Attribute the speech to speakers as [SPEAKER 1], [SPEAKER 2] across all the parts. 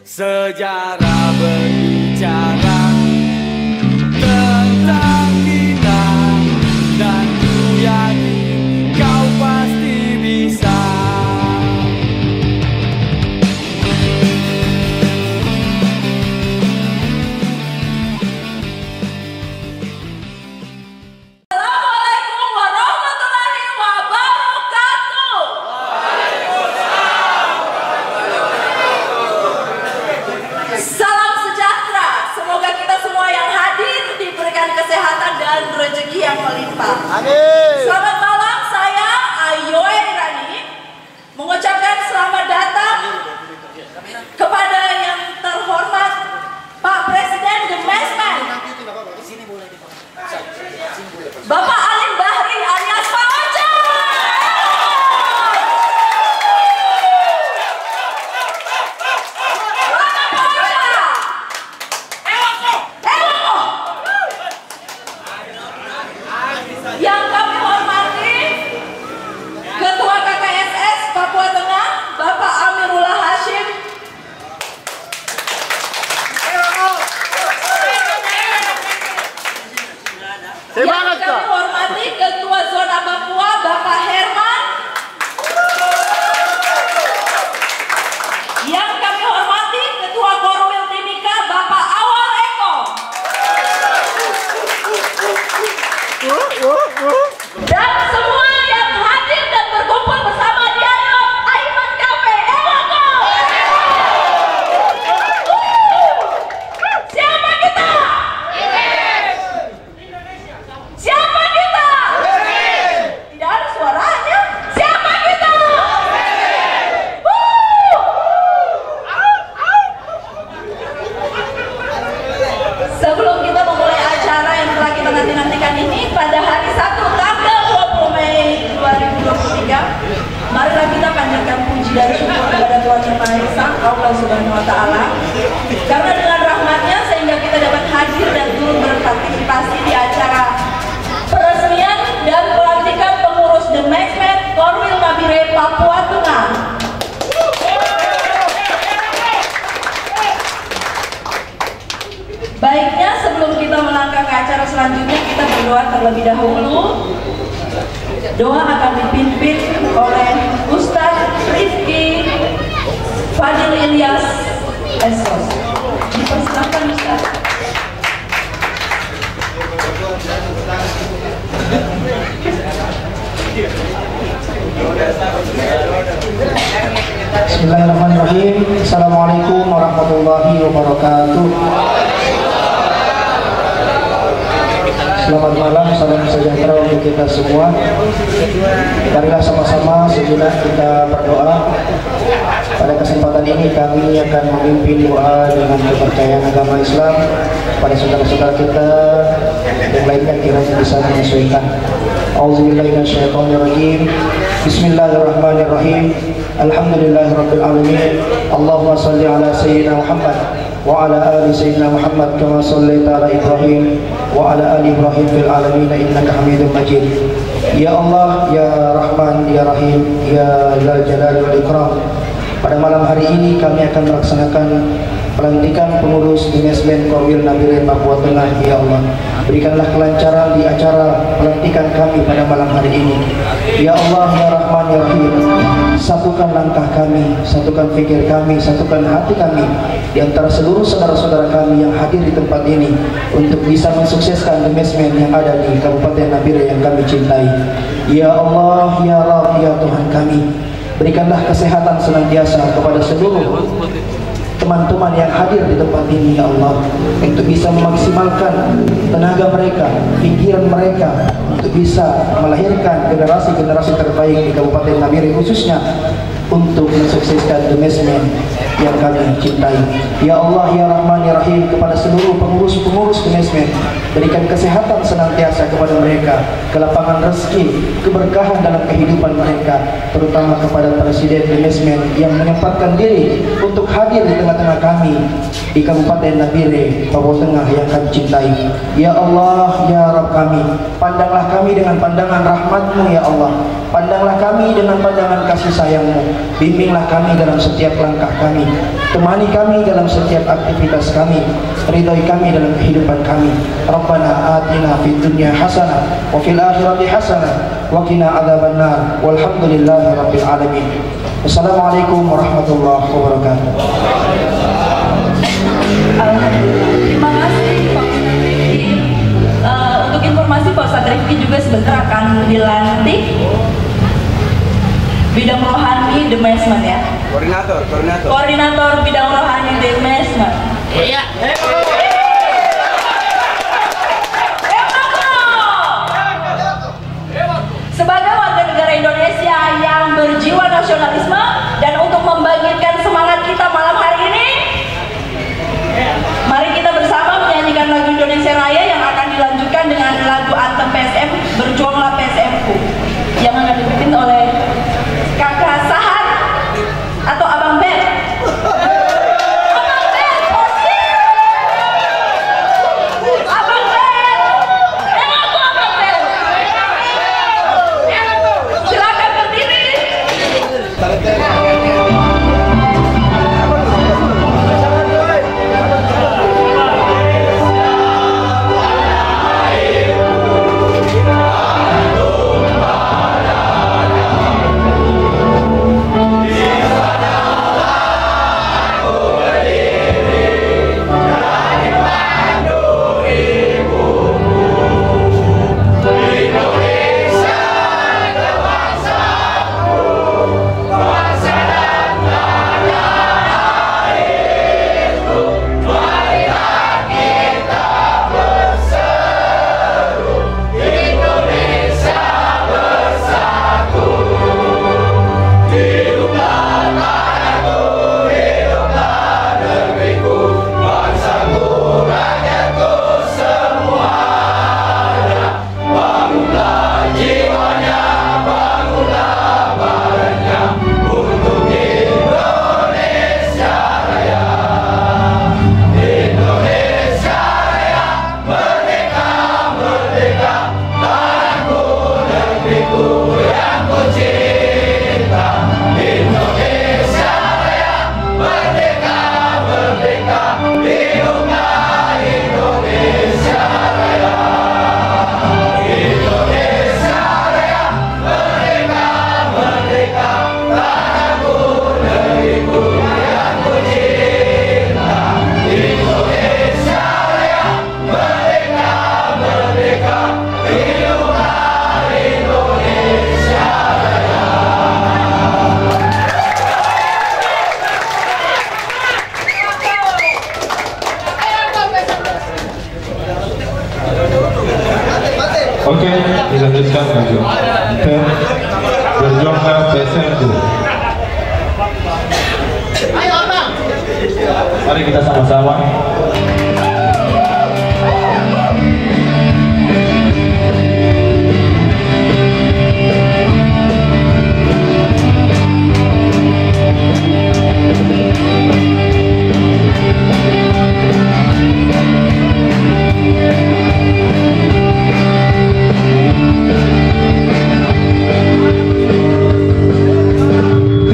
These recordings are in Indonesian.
[SPEAKER 1] Sejarah berbicara tentang kita, dan ku yakin kau pasti bisa.
[SPEAKER 2] Assalamualaikum warahmatullahi wabarakatuh. Salam sejahtera. Semoga kita semua yang hadir diberikan kesehatan dan rezeki yang melimpah.
[SPEAKER 3] Amin.
[SPEAKER 2] Selamat malam, saya Ayoy Rani mengucapkan selamat datang kepada yang terhormat Pak Presiden The Mesman, Bapak Alim Bahri alias Pak Ocha. Selamat Pak Ocha. Yang kami hormati Ketua KKSS Papua Tengah Bapak Amirullah Hashim. Yang kami hormati Ketua Zona Papua Bapak Herman. Yang kami hormati Ketua Korwil Timika Bapak Awal Eko. Dan semua yang hadir dan berkumpul bersama dialog Aiman Cafe Eloko. Siapa kita? Siapa kita? Tidak ada suaranya. Siapa kita? Sebelum kita memulai acara yang telah kita nanti-nantikan ini pada hari Sabtu tanggal 20 Mei 2023, marilah kita panjatkan puji dan syukur kepada Tuhan Yang Maha Esa, Allah Subhanahu Wa Taala, karena dengan rahmatnya sehingga kita dapat hadir dan turut berpartisipasi di acara peresmian dan pelantikan pengurus The Mesman Korwil Nabire Papua Tengah. Baiknya sebelum kita melangkah ke acara selanjutnya, kita berdoa terlebih dahulu. Doa akan dipimpin oleh Ustadz Rifki Fadil Ilyas Esos. Dipersilakan Ustadz.
[SPEAKER 3] Bismillahirrahmanirrahim. Assalamualaikum warahmatullahi wabarakatuh. Selamat malam, salam sejahtera untuk kita semua. Marilah sama-sama sejenak kita berdoa. Pada kesempatan ini kami akan memimpin doa dengan kepercayaan agama Islam pada saudara-saudara kita yang lainnya kiranya bisa menyesuaikan. Auzubillahi minasyaitonirrajim. Bismillahirrahmanirrahim. Alhamdulillahirabbil alamin. Allahumma shalli ala sayyidina Muhammad wa ala ali sayyidina Muhammad kama shallaita ala Ibrahim wa ala ali Ibrahim fil alamin innaka Hamidum Majid. Ya Allah, ya Rahman, ya Rahim, ya Dzal Jalali wal Ikram. Pada malam hari ini kami akan melaksanakan pelantikan pengurus The Mesman Korwil Nabire Papua Tengah. Ya Allah, berikanlah kelancaran di acara pelantikan kami pada malam hari ini. Ya Allah, ya Rahman, ya Rahim, satukan langkah kami, satukan fikir kami, satukan hati kami di antara seluruh saudara-saudara kami yang hadir di tempat ini untuk bisa mensukseskan The Mesman yang ada di Kabupaten Nabire yang kami cintai. Ya Allah, ya Rabb, ya Tuhan kami, berikanlah kesehatan senantiasa kepada seluruh teman-teman yang hadir di tempat ini, ya Allah, untuk bisa memaksimalkan tenaga mereka, pikiran mereka, untuk bisa melahirkan generasi-generasi terbaik di Kabupaten Nabire, khususnya untuk mensukseskan The Mesman yang kami cintai. Ya Allah, ya Rahman, ya Rahim, kepada seluruh pengurus-pengurus The Mesman, berikan kesehatan senantiasa kepada mereka, kelapangan rezeki, keberkahan dalam kehidupan mereka, terutama kepada Presiden The Mesman yang menyempatkan diri untuk hadir di tengah-tengah kami di Kabupaten Nabire, Papua Tengah yang kami cintai. Ya Allah, ya Rabb kami, pandanglah kami dengan pandangan rahmat-Mu, ya Allah. Pandanglah kami dengan pandangan kasih sayang-Mu. Bimbinglah kami dalam setiap langkah kami. Temani kami dalam setiap aktivitas kami. Ridhoi kami dalam kehidupan kami. Rabbana atina fid dunya hasanah wa fil akhirati hasanah wa qina adzabannar. Walhamdulillahi rabbil alamin. Wassalamualaikum warahmatullahi wabarakatuh.
[SPEAKER 2] Terima kasih Pak Ustadz Rifki. Untuk informasi Pak Ustadz Rifki juga sebentar akan dilantik bidang rohani Demesman ya. Koordinator bidang rohani Demesman. Iya. Sebagai warga negara Indonesia yang berjiwa nasionalisme dan untuk membangkitkan semangat kita malam hari ini, mari kita bersama menyanyikan lagu Indonesia Raya yang akan dilanjutkan dengan lagu Anthem PSM Berjuanglah PSM-ku yang akan dipimpin oleh Kakak Sahan atau Abang Ben. Abang Ben, posisi. Abang Ben. Aku Abang Ben. Silakan berdiri.
[SPEAKER 4] Oke, dilanjutkan lagu Anthem Berjuanglah PSM-ku. Mari kita sama-sama.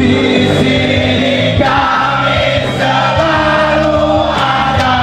[SPEAKER 1] Di sini kami selalu ada.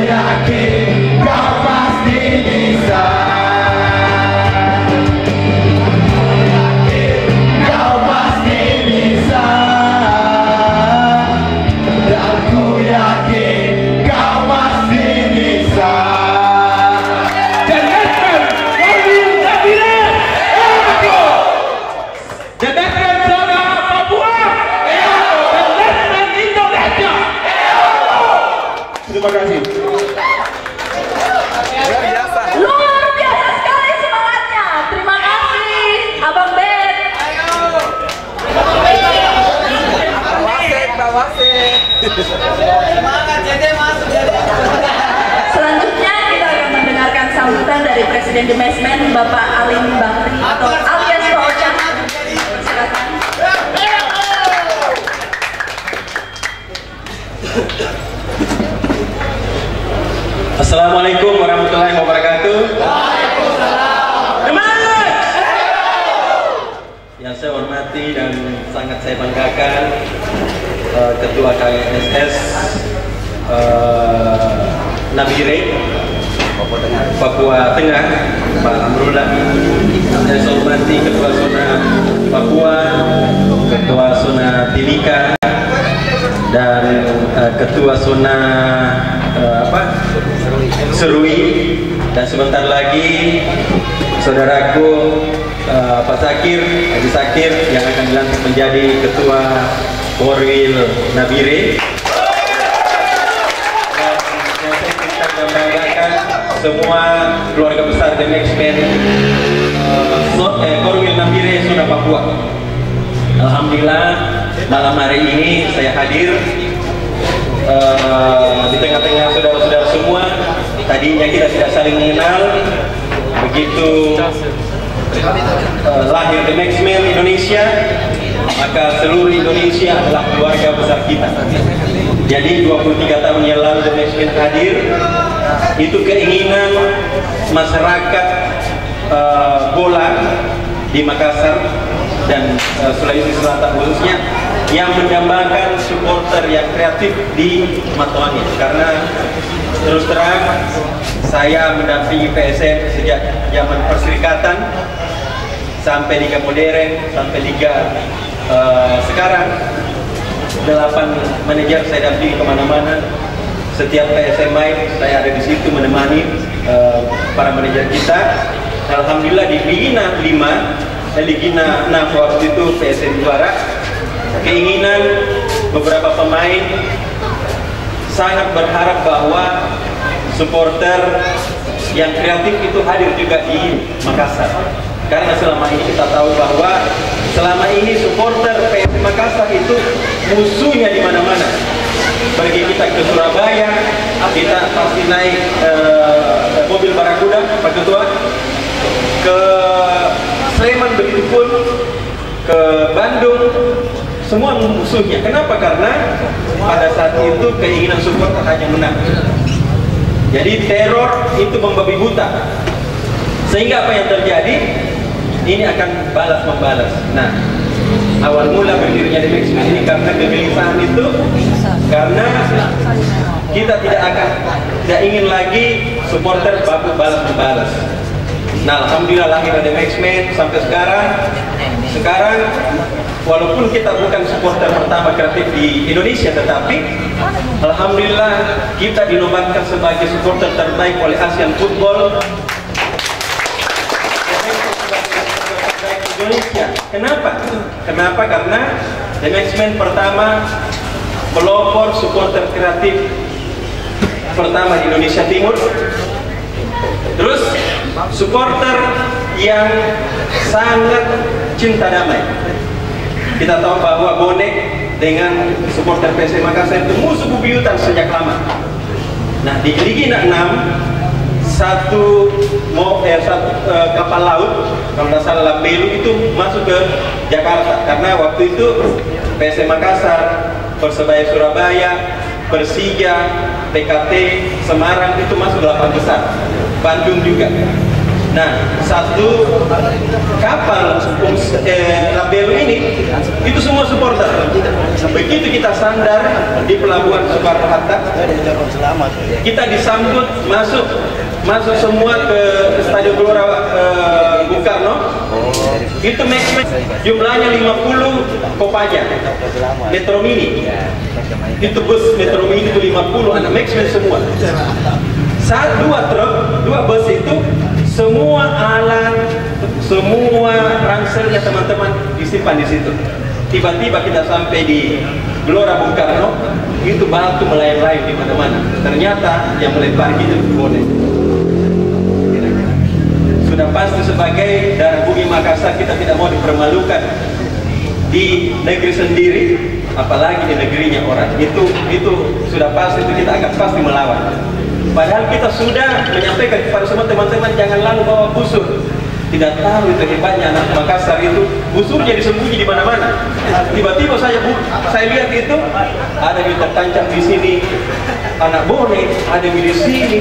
[SPEAKER 1] yakin kau pasti bisa. Kau pasti bisa. Dan ku yakin kau pasti bisa.
[SPEAKER 5] The Netman Korwil Nabire. The Netman Zona Papua. The Netman Indonesia. Terima kasih.
[SPEAKER 2] Luar biasa sekali semangatnya. Terima kasih Abang Ben. Selanjutnya kita akan mendengarkan sambutan dari Presiden The Mesmen Bapak Alim Bakri atau alias Pak Ocha. Silakan.
[SPEAKER 4] Assalamualaikum warahmatullahi wabarakatuh. Semangat! Yang saya hormati dan sangat saya banggakan Ketua KNSS Nabire Papua Tengah Pak Amrullah. Saya hormati Ketua Zona Papua, Ketua Zona Timika, dan Ketua Zona Serui, dan sebentar lagi saudaraku Pak Sakir, Haji Sakir yang akan dilantik menjadi Ketua Korwil Nabire. Dan saya membanggakan semua keluarga besar The Mesmen Korwil Nabire Zona Papua. Alhamdulillah malam hari ini saya hadir di tengah-tengah saudara-saudara semua. Tadinya kita tidak saling mengenal. Begitu lahir The Mesmen Indonesia, maka seluruh Indonesia adalah keluarga besar kita. Jadi 23 tahun yang lalu The Mesmen hadir, itu keinginan masyarakat bola di Makassar dan Sulawesi Selatan khususnya, yang mendambakan supporter yang kreatif di Matoani. Karena terus terang saya mendampingi PSM sejak zaman Perserikatan sampai Liga Modern sampai Liga sekarang. 8 manajer saya dampingi kemana-mana. Setiap PSM main saya ada di situ menemani para manajer kita. Alhamdulillah di Liga 5, Liga 6 waktu itu PSM juara. Keinginan beberapa pemain sangat berharap bahwa supporter yang kreatif itu hadir juga di Makassar. Karena selama ini kita tahu bahwa selama ini supporter PSM Makassar itu musuhnya di mana-mana. Pergi kita ke Surabaya, kita pasti naik mobil Barakuda, Pak Ketua. Ke Sleman begitu pun, ke Bandung, semua musuhnya. Kenapa? Karena pada saat itu keinginan supporter hanya menang. Jadi teror itu membabi buta. Sehingga apa yang terjadi? Ini akan balas-membalas. Nah, awal mula berdirinya The Mesmen ini karena kegelisahan itu, karena kita tidak ingin lagi supporter balas-membalas. Nah, alhamdulillah lahir The Mesmen sampai sekarang. Sekarang walaupun kita bukan supporter pertama kreatif di Indonesia, tetapi alhamdulillah kita dinobatkan sebagai supporter terbaik oleh Asian Football Indonesia. Kenapa? Kenapa? Karena The Mesmen pertama pelopor supporter kreatif pertama di Indonesia Timur. Terus supporter yang sangat cinta damai. Kita tahu bahwa bonek dengan supporter PSM Makassar itu musuh bebuyutan sejak lama. Nah, di Liga 6 satu kapal laut, kalau tidak salah Lambelu, itu masuk ke Jakarta. Karena waktu itu PSM Makassar, Persebaya Surabaya, Persija, PKT, Semarang itu masuk 8 besar. Bandung juga. Nah, satu kapal Labelo ini itu semua supporter. Begitu kita sandar di pelabuhan Soekarno-Hatta, kita disambut masuk semua ke Stadion Gelora Bung Karno. Itu jumlahnya 50 Kopaja Metro Mini. Itu bus Metro Mini itu 50 anak Maxman semua. Dua truk, dua bus itu semua alat, semua ranselnya teman-teman disimpan di situ. Tiba-tiba kita sampai di Gelora Bung Karno, itu batu melayang-layang di mana-mana. Ternyata yang melempar itu bonek. Sudah pasti sebagai darah bumi Makassar kita tidak mau dipermalukan di negeri sendiri, apalagi di negerinya orang. Itu sudah pasti, itu kita akan pasti melawan. Padahal kita sudah menyampaikan kepada semua teman-teman jangan lalu bawa busur. Tidak tahu itu hebatnya anak Makassar itu, busurnya disembunyi di mana-mana. Tiba-tiba saya lihat itu ada yang tertancap di sini anak bonek, ada yang di sini,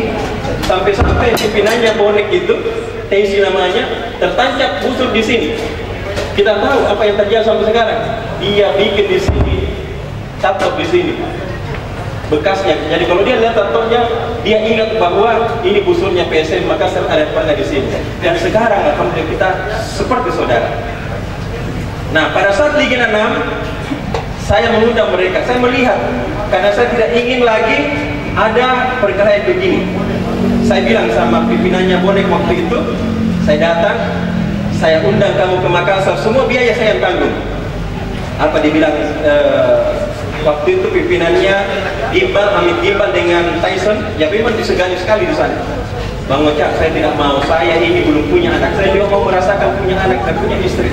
[SPEAKER 4] sampai pimpinannya bonek itu, Tesi namanya, tertancap busur di sini. Kita tahu apa yang terjadi sampai sekarang. Dia bikin di sini, tato di sini, bekasnya. Jadi kalau dia lihat tatonya, dia ingat bahwa ini busurnya PSM Makassar ada pernah di sini. Dan sekarang alhamdulillah kita seperti saudara. Nah, pada saat Liga 6, saya mengundang mereka. Saya melihat karena saya tidak ingin lagi ada perkara yang begini. Saya bilang sama pimpinannya bonek waktu itu, saya datang, saya undang kamu ke Makassar, semua biaya saya yang tanggung. Apa dibilang? Waktu itu pimpinannya Hamid Gimbal dengan Tyson, ya memang disegani sekali di sana. Bang Ocak, saya tidak mau, saya ini belum punya anak, saya juga mau merasakan punya anak dan punya istri.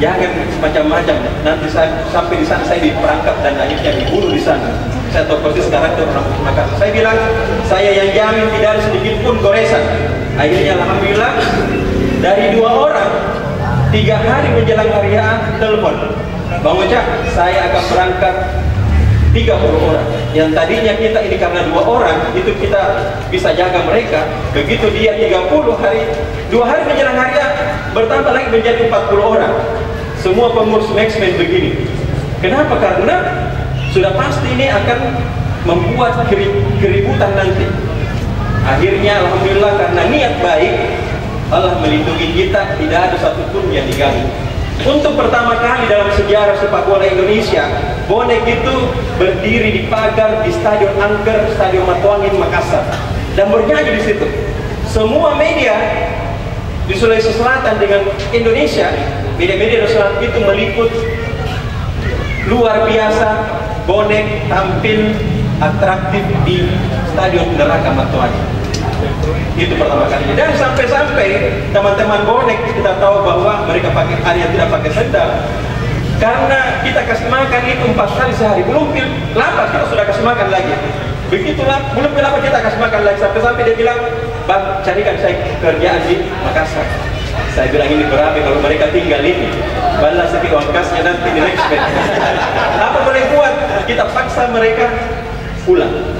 [SPEAKER 4] Jangan macam-macam, nanti saya sampai di sana saya diperangkap dan akhirnya dibunuh di sana. Saya tahu persis karakter orang Makassar. Saya bilang, saya yang jamin tidak ada sedikit pun goresan. Akhirnya alhamdulillah dari 2 orang 3 hari menjelang hari H telepon, Bang Ocak, saya akan berangkat 30 orang. Yang tadinya kita ini karena 2 orang itu kita bisa jaga mereka. Begitu dia 30 hari, 2 hari menjelang hari H bertambah lagi menjadi 40 orang. Semua pengurus Maxman begini. Kenapa? Karena sudah pasti ini akan membuat keributan nanti. Akhirnya alhamdulillah karena niat baik Allah melindungi kita, tidak ada satupun yang diganggu. Untuk pertama kali dalam sejarah sepak bola Indonesia, bonek itu berdiri di pagar di Stadion Angker, Stadion Matuangin, Makassar, dan bernyanyi di situ. Semua media di Sulawesi Selatan dengan Indonesia, media-media di Selatan itu meliput luar biasa. Bonek tampil atraktif di Stadion Neraka Matuangin. Itu pertama kalinya. Dan sampai-sampai teman-teman bonek kita tahu bahwa mereka ada yang tidak pakai sendal. Karena kita kasih makan itu 4 kali sehari. Belum lapar kita sudah kasih makan lagi. Begitulah, belum lapar kita kasih makan lagi. Sampai-sampai dia bilang, Bang, carikan saya kerjaan di Makassar. Saya bilang ini berabe kalau mereka tinggal ini. Balas sedikit uang kasnya nanti di next bed. Apa boleh buat? Kita paksa mereka pulang.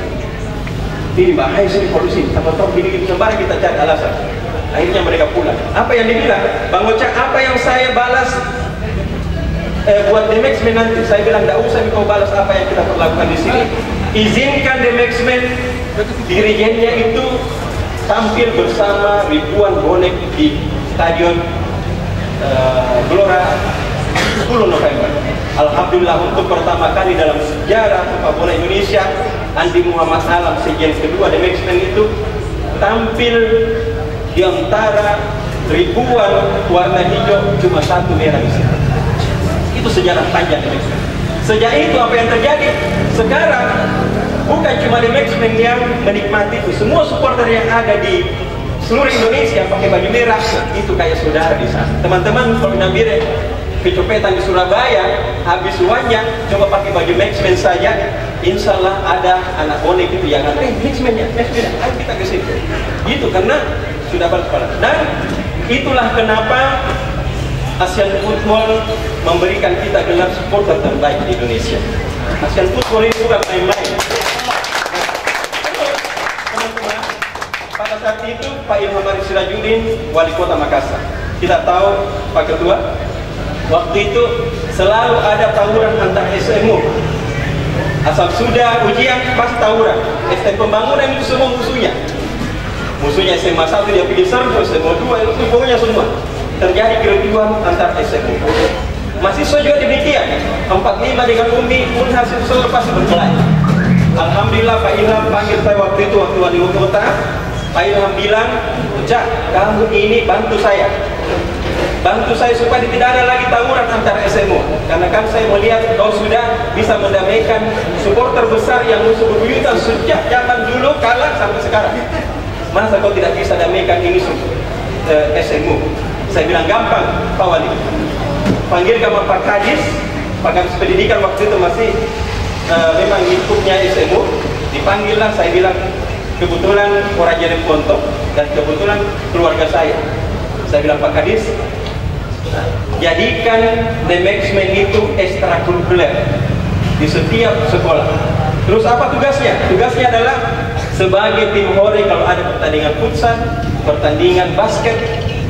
[SPEAKER 4] Ini bahaya sini polusi. Tahu gini-gini sembarang kita cari alasan. Akhirnya mereka pulang. Apa yang dibilang? Bang Ocak, apa yang saya balas buat The Maxman nanti? Saya bilang tidak usah kau balas apa yang kita perlakukan di sini. Izinkan The Maxman dirijennya itu tampil bersama ribuan bonek di Stadion Gelora 10 November. Alhamdulillah untuk pertama kali dalam sejarah sepak bola Indonesia, Andi Muhammad Alam sejen kedua The Maxman itu tampil di antara ribuan warna hijau, cuma 1 merah di situ. Itu sejarah panjang The Maxman. Sejak itu apa yang terjadi? Sekarang bukan cuma The Maxman yang menikmati itu, semua supporter yang ada di seluruh Indonesia pakai baju merah itu kayak saudara di sana. Teman-teman kalau nambire kecopetan di Surabaya, habis uangnya coba pakai baju Maxman saja, insya Allah ada anak bonek itu yang Maxman-nya, ayo kita ke situ. Gitu karena sudah bersekolah. Dan itulah kenapa Asian Football memberikan kita gelar supporter terbaik di Indonesia. Asian Football ini bukan main-main. Teman-teman, pada saat saat itu Pak Ilham Arif Sirajuddin Wali Kota Makassar. Kita tahu Pak Ketua, waktu itu selalu ada tawuran antar SMU. Asal sudah ujian pasti tawuran. STM pembangunan itu semua musuhnya. Musuhnya SMA 1 dia pilih serbu, SMA 2 itu pokoknya semua. Terjadi kericuhan antar SMU. Mahasiswa juga demikian. 45 dengan UMI pun hasil selalu pasti berkelahi. Alhamdulillah Pak Ilham panggil saya waktu itu waktu wali kota. Pak Ilham bilang, "Cak, kamu ini bantu saya supaya tidak ada lagi tawuran antar SMU. Karena kan saya melihat kau sudah bisa mendamaikan supporter besar yang musuh bebuyutan sejak zaman dulu kalah sampai sekarang. Masa kau tidak bisa damaikan ini SMU?" Saya bilang, "Gampang Pak Wali. Panggil kamar Pak Kadis, Pak Kadis Pendidikan waktu itu masih memang lingkupnya SMU. Dipanggillah, saya bilang, kebetulan orang jadi Pontok dan kebetulan keluarga saya. Saya bilang, Pak Kadis, jadikan The Maxman itu ekstrakurikuler di setiap sekolah. Terus apa tugasnya? Tugasnya adalah sebagai tim hore kalau ada pertandingan futsal, pertandingan basket,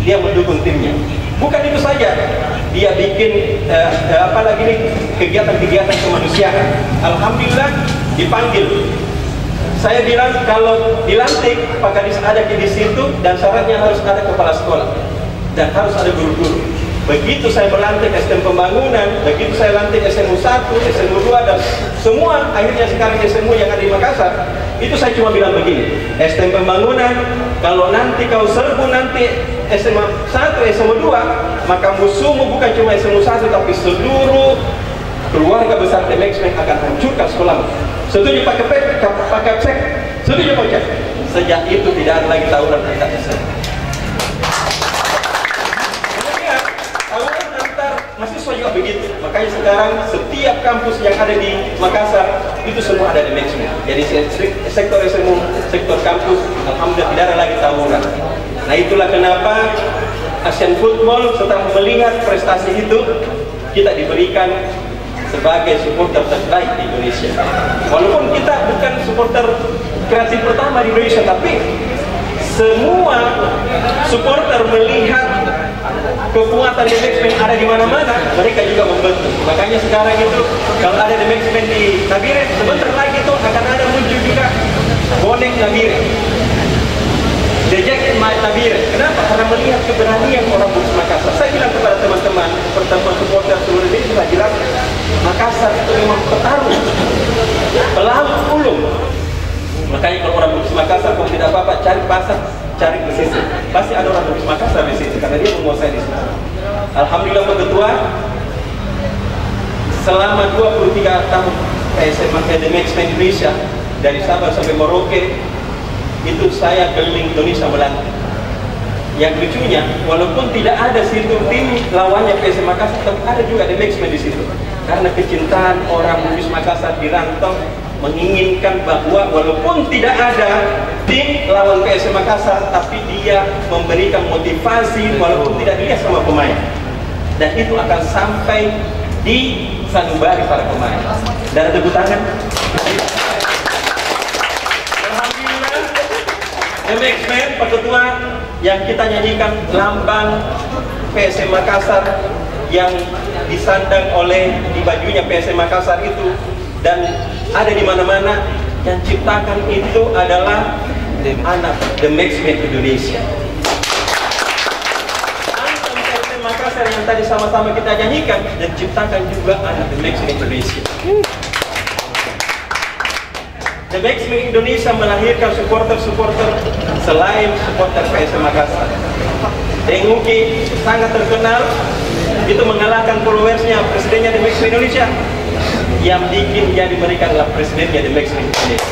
[SPEAKER 4] dia mendukung timnya. Bukan itu saja, dia bikin apalagi nih kegiatan-kegiatan kemanusiaan. Alhamdulillah dipanggil. Saya bilang kalau dilantik Pak Kadis ada di situ dan syaratnya harus ada kepala sekolah dan harus ada guru-guru. Begitu saya melantik STM Pembangunan, begitu saya lantik SMU 1, SMU 2 dan semua akhirnya sekarang SMU yang ada di Makassar, itu saya cuma bilang begini, STM Pembangunan, kalau nanti kau serbu nanti SMU 1, SMU 2, maka musuhmu bukan cuma SMU 1 tapi seluruh keluarga besar The Maxman akan hancurkan sekolahmu. Setuju Pak Kapsek? Setuju Pak Cak? Sejak itu tidak ada lagi tawuran antar SMU. Mahasiswa juga begitu, makanya sekarang setiap kampus yang ada di Makassar itu semua ada The Maxman. Jadi sektor SMU, sektor kampus, alhamdulillah tidak ada lagi tawuran. Nah itulah kenapa Asian Football setelah melihat prestasi itu, kita diberikan sebagai supporter terbaik di Indonesia. Walaupun kita bukan supporter kreatif pertama di Indonesia, tapi semua supporter melihat kekuatan The Maxman ada di mana-mana, mereka juga membantu. Makanya sekarang itu kalau ada The Maxman di Nabire, sebentar lagi itu akan ada muncul juga bonek Nabire, The Jacket Nabire. Kenapa? Karena melihat keberanian orang Bugis Makassar. Saya bilang kepada teman-teman pertemuan supporter seluruh Indonesia, jelas Makassar itu memang petarung, pelang ulung. Makanya kalau orang Bugis Makassar kalau tidak apa-apa cari pasar, cari pesisir, pasti ada orang Bugis Makassar di situ karena dia menguasai di situ. Alhamdulillah Pak Ketua, selama 23 tahun PSM The Maxman Indonesia dari Sabah sampai Merauke itu saya keliling Indonesia melatih. Yang lucunya, walaupun tidak ada situ tim lawannya PSM Makassar, tapi ada juga The Maxman di situ. Karena kecintaan orang Bugis Makassar di rantau menginginkan bahwa walaupun tidak ada tim lawan PSM Makassar, tapi dia memberikan motivasi walaupun tidak dilihat sama pemain, dan itu akan sampai di sanubari para pemain. Dan ada tepuk tangan. Alhamdulillah The Maxman Pak Ketua yang kita nyanyikan lambang PSM Makassar yang disandang oleh di bajunya PSM Makassar itu dan ada di mana-mana, yang ciptakan itu adalah anak The Maxman Indonesia. Anthem PSM Makassar yang tadi sama-sama kita nyanyikan dan ciptakan juga anak The Maxman Indonesia. The Maxman Indonesia melahirkan supporter-supporter selain supporter PSM Makassar. Denguki sangat terkenal, itu mengalahkan followersnya presidennya The Maxman Indonesia. Yang bikin dia diberikanlah presidennya The Maxman Indonesia.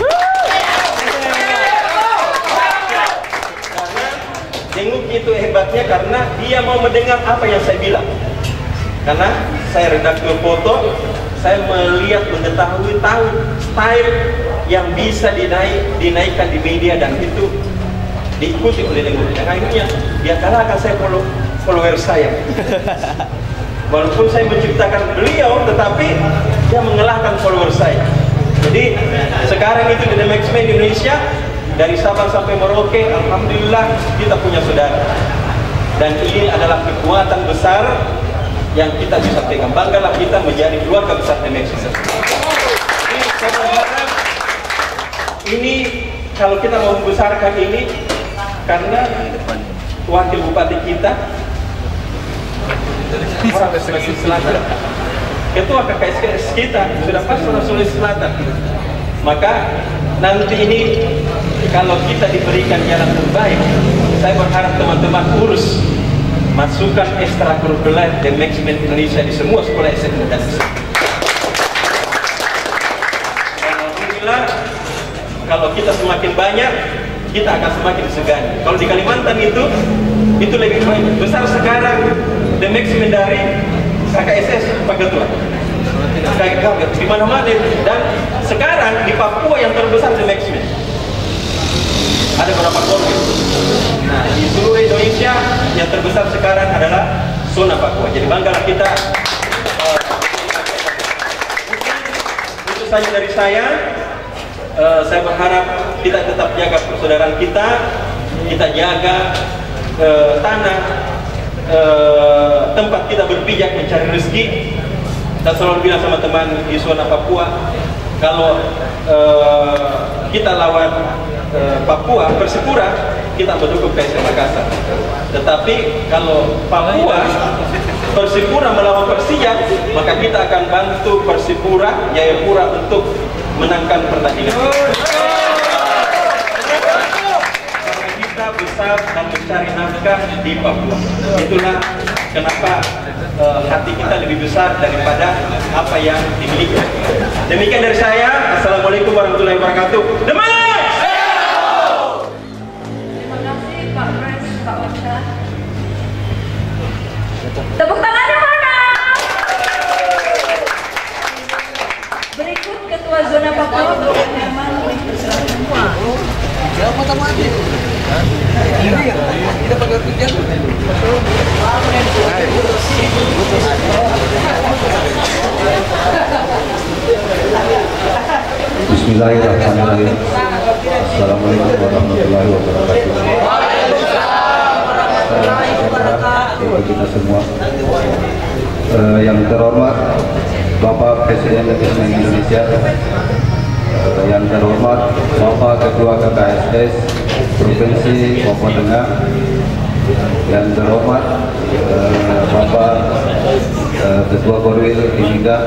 [SPEAKER 4] Karena Denguki itu hebatnya karena dia mau mendengar apa yang saya bilang. Karena saya redaktur foto, saya melihat, mengetahui, tahu style yang bisa dinaikkan di media dan itu diikuti oleh Denguki. Dan akhirnya dia kalahkan saya follower saya. Walaupun saya menciptakan beliau, tetapi dia mengalahkan follower saya. Jadi sekarang itu di The Maxman Indonesia dari Sabang sampai Merauke, alhamdulillah kita punya saudara. Dan ini adalah kekuatan besar yang kita bisa pegang. Banggalah kita menjadi keluarga besar TMX. Ini saya berharap ini kalau kita mau membesarkan ini karena wakil bupati kita orang Sulawesi Selatan, ketua KKSKS kita sudah pas orang Sulawesi Selatan. Maka nanti ini kalau kita diberikan jalan terbaik, saya berharap teman-teman urus masukkan ekstrakurikuler dan manajemen Indonesia di semua sekolah SMA dan SMA. Alhamdulillah, kalau kita semakin banyak, kita akan semakin segani. Kalau di Kalimantan itu lebih besar sekarang the manajemen dari KKSS Pak Ketua. Di mana-mana, dan sekarang di Papua yang terbesar the manajemen. Ada berapa korwil? Nah, di seluruh Indonesia yang terbesar sekarang adalah zona Papua. Jadi banggalah kita. Itu saja dari saya. Saya berharap kita tetap jaga persaudaraan kita jaga tanah, tempat kita berpijak mencari rezeki. Saya selalu bilang sama teman di zona Papua, kalau kita lawan Papua, Persipura, kita mendukung PSM Makassar. Tetapi kalau Papua, Persipura melawan Persija, maka kita akan bantu Persipura, Jayapura untuk menangkan pertandingan. Karena kita besar dan mencari nafkah di Papua. Itulah kenapa hati kita lebih besar daripada apa yang dimiliki. Demikian dari saya. Assalamualaikum warahmatullahi wabarakatuh.
[SPEAKER 2] Terima kasih Pak Pres, Pak Wakta. Tepuk tangannya mana? Berikut Ketua Zona Papua, Bapak Herman.
[SPEAKER 6] Siapa tamu aja? Ini ya, kita pakai kerja.
[SPEAKER 7] Bismillahirrahmanirrahim. Assalamualaikum warahmatullahi wabarakatuh. Untuk kita semua, yang terhormat Bapak Presiden Republik Indonesia, yang terhormat Bapak Ketua KKSS Provinsi Papua Tengah, yang terhormat Bapak Ketua Korwil Timika,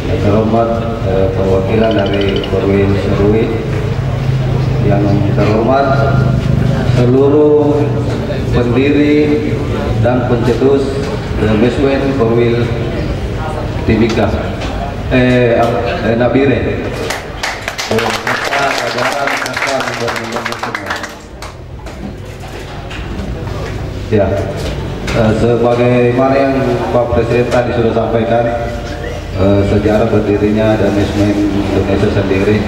[SPEAKER 7] yang terhormat perwakilan dari Korwil Serui, yang terhormat seluruh pendiri dan pencetus manajemen Korwil Timika, Nabire. Ya, sebagaimana yang Pak Presiden tadi sudah sampaikan, sejarah berdirinya dan manajemen Indonesia sendiri,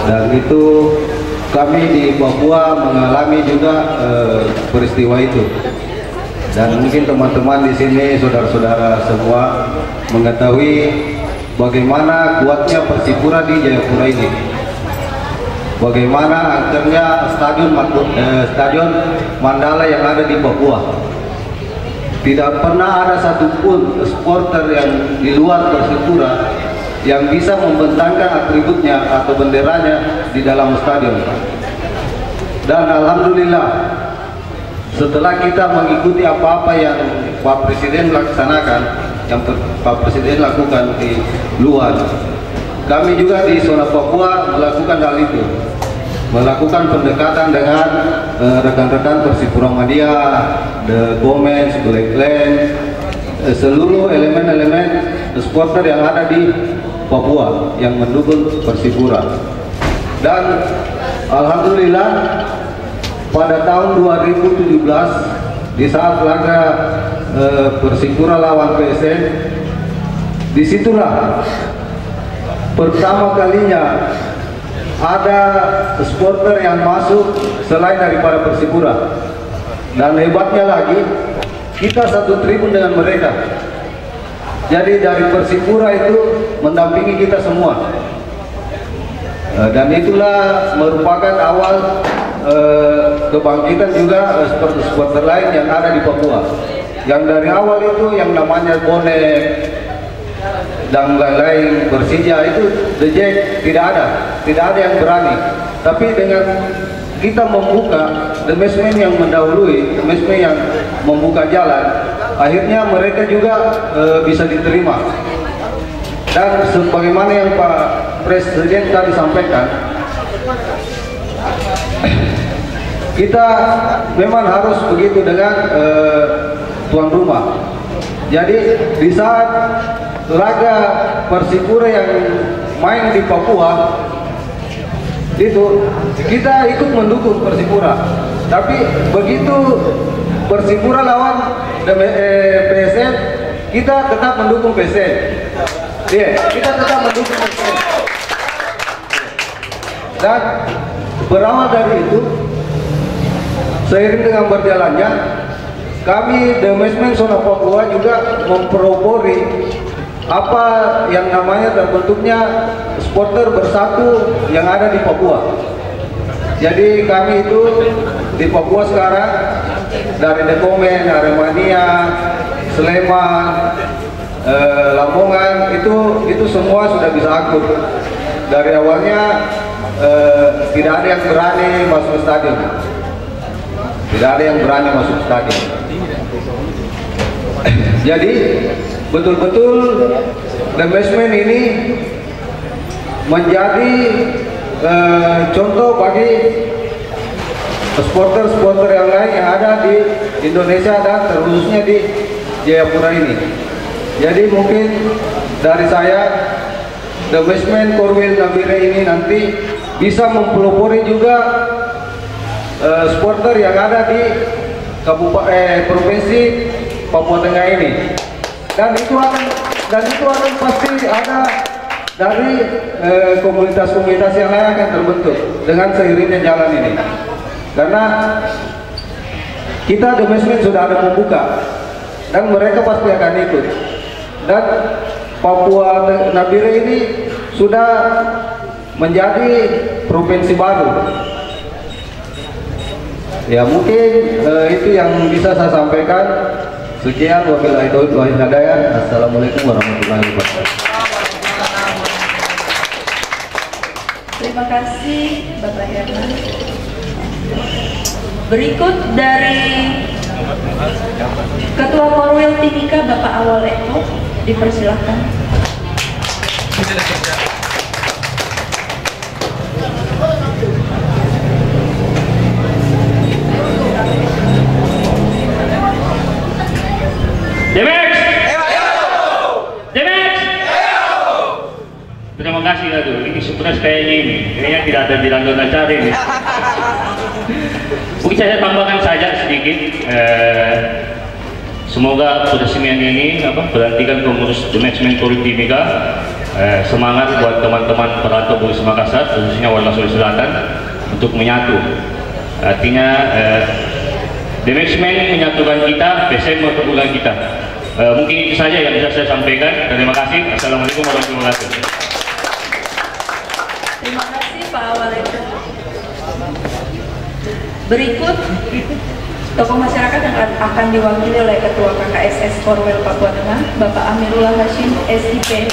[SPEAKER 7] dan itu kami di Papua mengalami juga peristiwa itu. Dan mungkin teman-teman di sini, saudara-saudara semua mengetahui bagaimana kuatnya Persipura di Jayapura ini. Bagaimana angkernya stadion Mandala yang ada di Papua. Tidak pernah ada satupun supporter yang di luar Persipura yang bisa membentangkan atributnya atau benderanya di dalam stadion. Dan alhamdulillah, setelah kita mengikuti apa-apa yang Pak Presiden laksanakan, yang Pak Presiden lakukan di luar, kami juga di zona Papua melakukan hal itu, melakukan pendekatan dengan rekan-rekan Persipura Media, The Comments, Blackland, seluruh elemen-elemen supporter yang ada di Papua yang mendukung Persipura. Dan alhamdulillah pada tahun 2017 di saat laga Persipura lawan PSM, disitulah pertama kalinya ada supporter yang masuk selain daripada Persipura. Dan hebatnya lagi, kita satu tribun dengan mereka. Jadi dari Persipura itu mendampingi kita semua. Dan itulah merupakan awal kebangkitan juga supporter lain yang ada di Papua. Yang dari awal itu yang namanya bonek dan lain-lain, Persija itu The Jack tidak ada yang berani. Tapi dengan kita membuka, The Mesmen yang mendahului, The Mesmen yang membuka jalan, akhirnya mereka juga bisa diterima. Dan sebagaimana yang Pak Presiden tadi sampaikan, kita memang harus begitu dengan tuan rumah. Jadi di saat laga Persipura yang main di Papua itu kita ikut mendukung Persipura. Tapi begitu Persipura lawan PSM, kita tetap mendukung PSM. Kita tetap mendukung PSM. Dan berawal dari itu, seiring dengan berjalannya, kami The Mesmen Zona Papua juga mempelopori apa yang namanya terbentuknya supporter bersatu yang ada di Papua. Jadi kami itu di Papua sekarang dari Dekomen, Aremania, Sleman, Lamongan itu semua sudah bisa akur. Dari awalnya tidak ada yang berani masuk stadion. Tidak ada yang berani masuk stadion. Jadi betul-betul The Mesmen ini menjadi contoh bagi supporter-supporter yang lain yang ada di Indonesia dan terkhususnya di Jayapura ini. Jadi mungkin dari saya, The Mesmen Korwil Nabire ini nanti bisa mempelopori juga supporter yang ada di provinsi Papua Tengah ini. Dan itu akan pasti ada dari komunitas-komunitas yang lain akan terbentuk dengan seiringnya jalan ini. Karena kita The Mesmen sudah ada membuka dan mereka pasti akan ikut. Dan Papua Nabire ini sudah menjadi provinsi baru. Ya mungkin itu yang bisa saya sampaikan. Sekian, wabillahi taufiq wal hidayah. Assalamualaikum warahmatullahi wabarakatuh.
[SPEAKER 2] Terima kasih Bapak Herman. Berikut dari Ketua Korwil Timika Bapak Awal Eko, dipersilahkan.
[SPEAKER 5] Terima kasih Datuk. Ini surprise kayaknya ini. Kayaknya tidak ada di dalam acara ini. Mungkin saya tambahkan saja sedikit. Semoga peresmian ini berhentikan pengurus The Mesmen Korwil Timika. Semangat buat teman-teman perantau Bugis Makassar, khususnya warga Sulawesi Selatan, untuk menyatu. Artinya The Mesmen menyatukan kita, PSM memperbutkan kita. Mungkin itu saja yang bisa saya sampaikan. Terima kasih. Assalamualaikum warahmatullahi wabarakatuh.
[SPEAKER 2] Terima kasih Pak Awal Eko. Berikut tokoh masyarakat yang akan diwakili oleh Ketua KKSS Korwil Papua Tengah, Bapak Amirullah Hashim, SIP.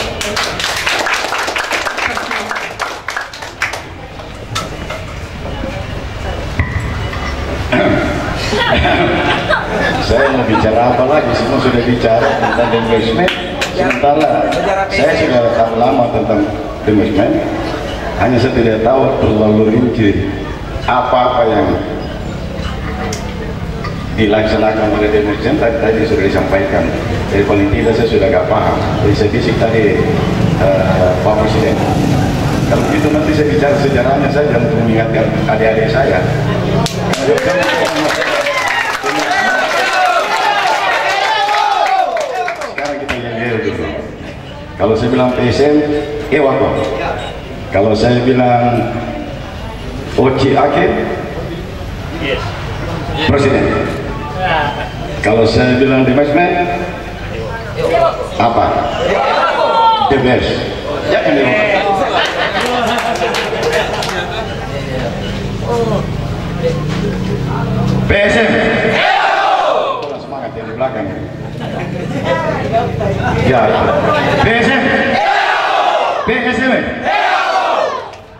[SPEAKER 8] Saya mau bicara apa lagi? Semua sudah bicara tentang The Mesmen. Sementara saya sudah tahu lama tentang The Mesmen. Hanya saya tidak tahu terlalu rinci apa-apa yang dilaksanakan oleh The Mesmen. Tadi sudah disampaikan. Jadi paling tidak saya sudah agak paham. Jadi saya bisik tadi Pak Presiden. Kalau itu nanti saya bicara sejarahnya saja untuk mengingatkan adik-adik saya. Kalau saya bilang PSM, Ewako. Kalau saya bilang Oci Ake, Presiden. Kalau saya bilang The Mesmen, apa? The Best. Jangan PSM. Kurang semangat yang di belakang. Ya. PSM. PSM.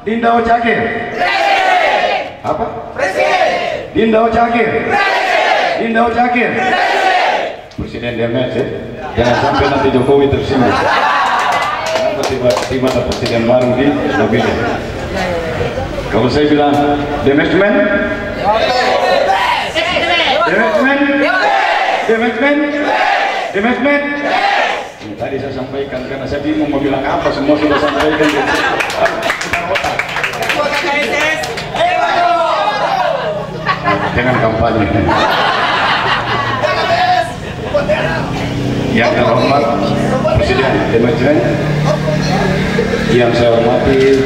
[SPEAKER 8] Dinda Ocakir. Apa? Dinda Ocakir. Dinda Ocakir. Presiden DMS ya. Jangan sampai nanti Jokowi tersinggung. Kenapa tiba-tiba ada presiden baru di mobilnya? Kalau saya bilang demetmen, demetmen. Tadi saya sampaikan karena saya bingung mau bilang apa, semua sudah sampaikan. Jangan kampanye. Yang terhormat Presiden Demetren, yang saya hormati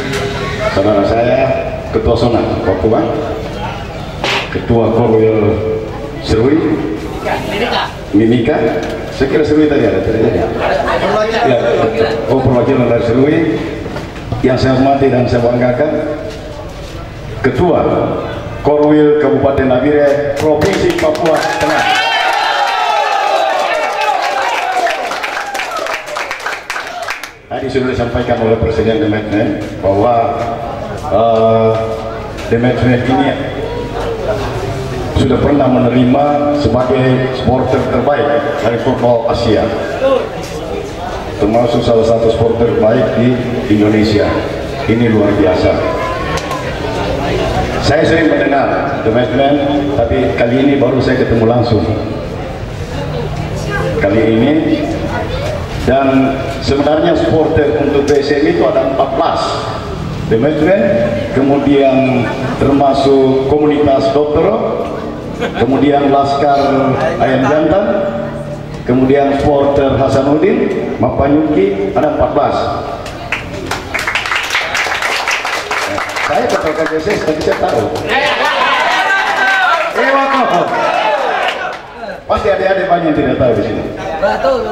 [SPEAKER 8] saudara saya Ketua Sonat Papua, Ketua Korwil Serui, Mimika, saya kira Serui tadi ada ya, perwakilan dari Serui, yang saya hormati dan saya banggakan, Ketua Korwil Kabupaten Nabire Provinsi Papua Tengah. Tadi sudah disampaikan oleh Presiden Demetren bahwa Demetren ini sudah pernah menerima sebagai supporter terbaik dari football Asia, termasuk salah satu supporter terbaik di Indonesia. Ini luar biasa. Saya sering mendengar Demetren, tapi kali ini baru saya ketemu langsung. Kali ini. Dan sebenarnya supporter untuk PSM itu ada 14 Demetren, kemudian termasuk komunitas dokter, kemudian Laskar Ayam Jantan, kemudian supporter Hasanuddin, Mapanyuki, ada 14. Saya katakan PSM, tapi saya tahu. Pasti adik-adik banyak yang tidak tahu di sini.
[SPEAKER 6] Betul.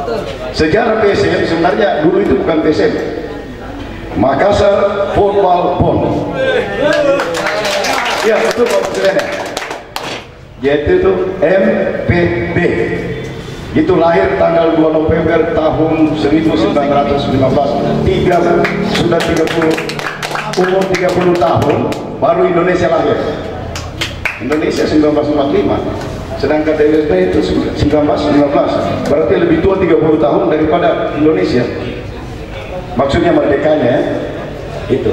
[SPEAKER 8] Sejarah PSM sebenarnya dulu itu bukan PSM, Makassar Football Bond. Ya betul Pak Presiden. Yaitu itu MPB. Itu lahir tanggal 2 November tahun 1915. Sudah 30 tahun baru Indonesia lahir. Indonesia 1945. Sedangkan DSB itu 1919, berarti lebih tua 30 tahun daripada Indonesia. Maksudnya merdekanya itu.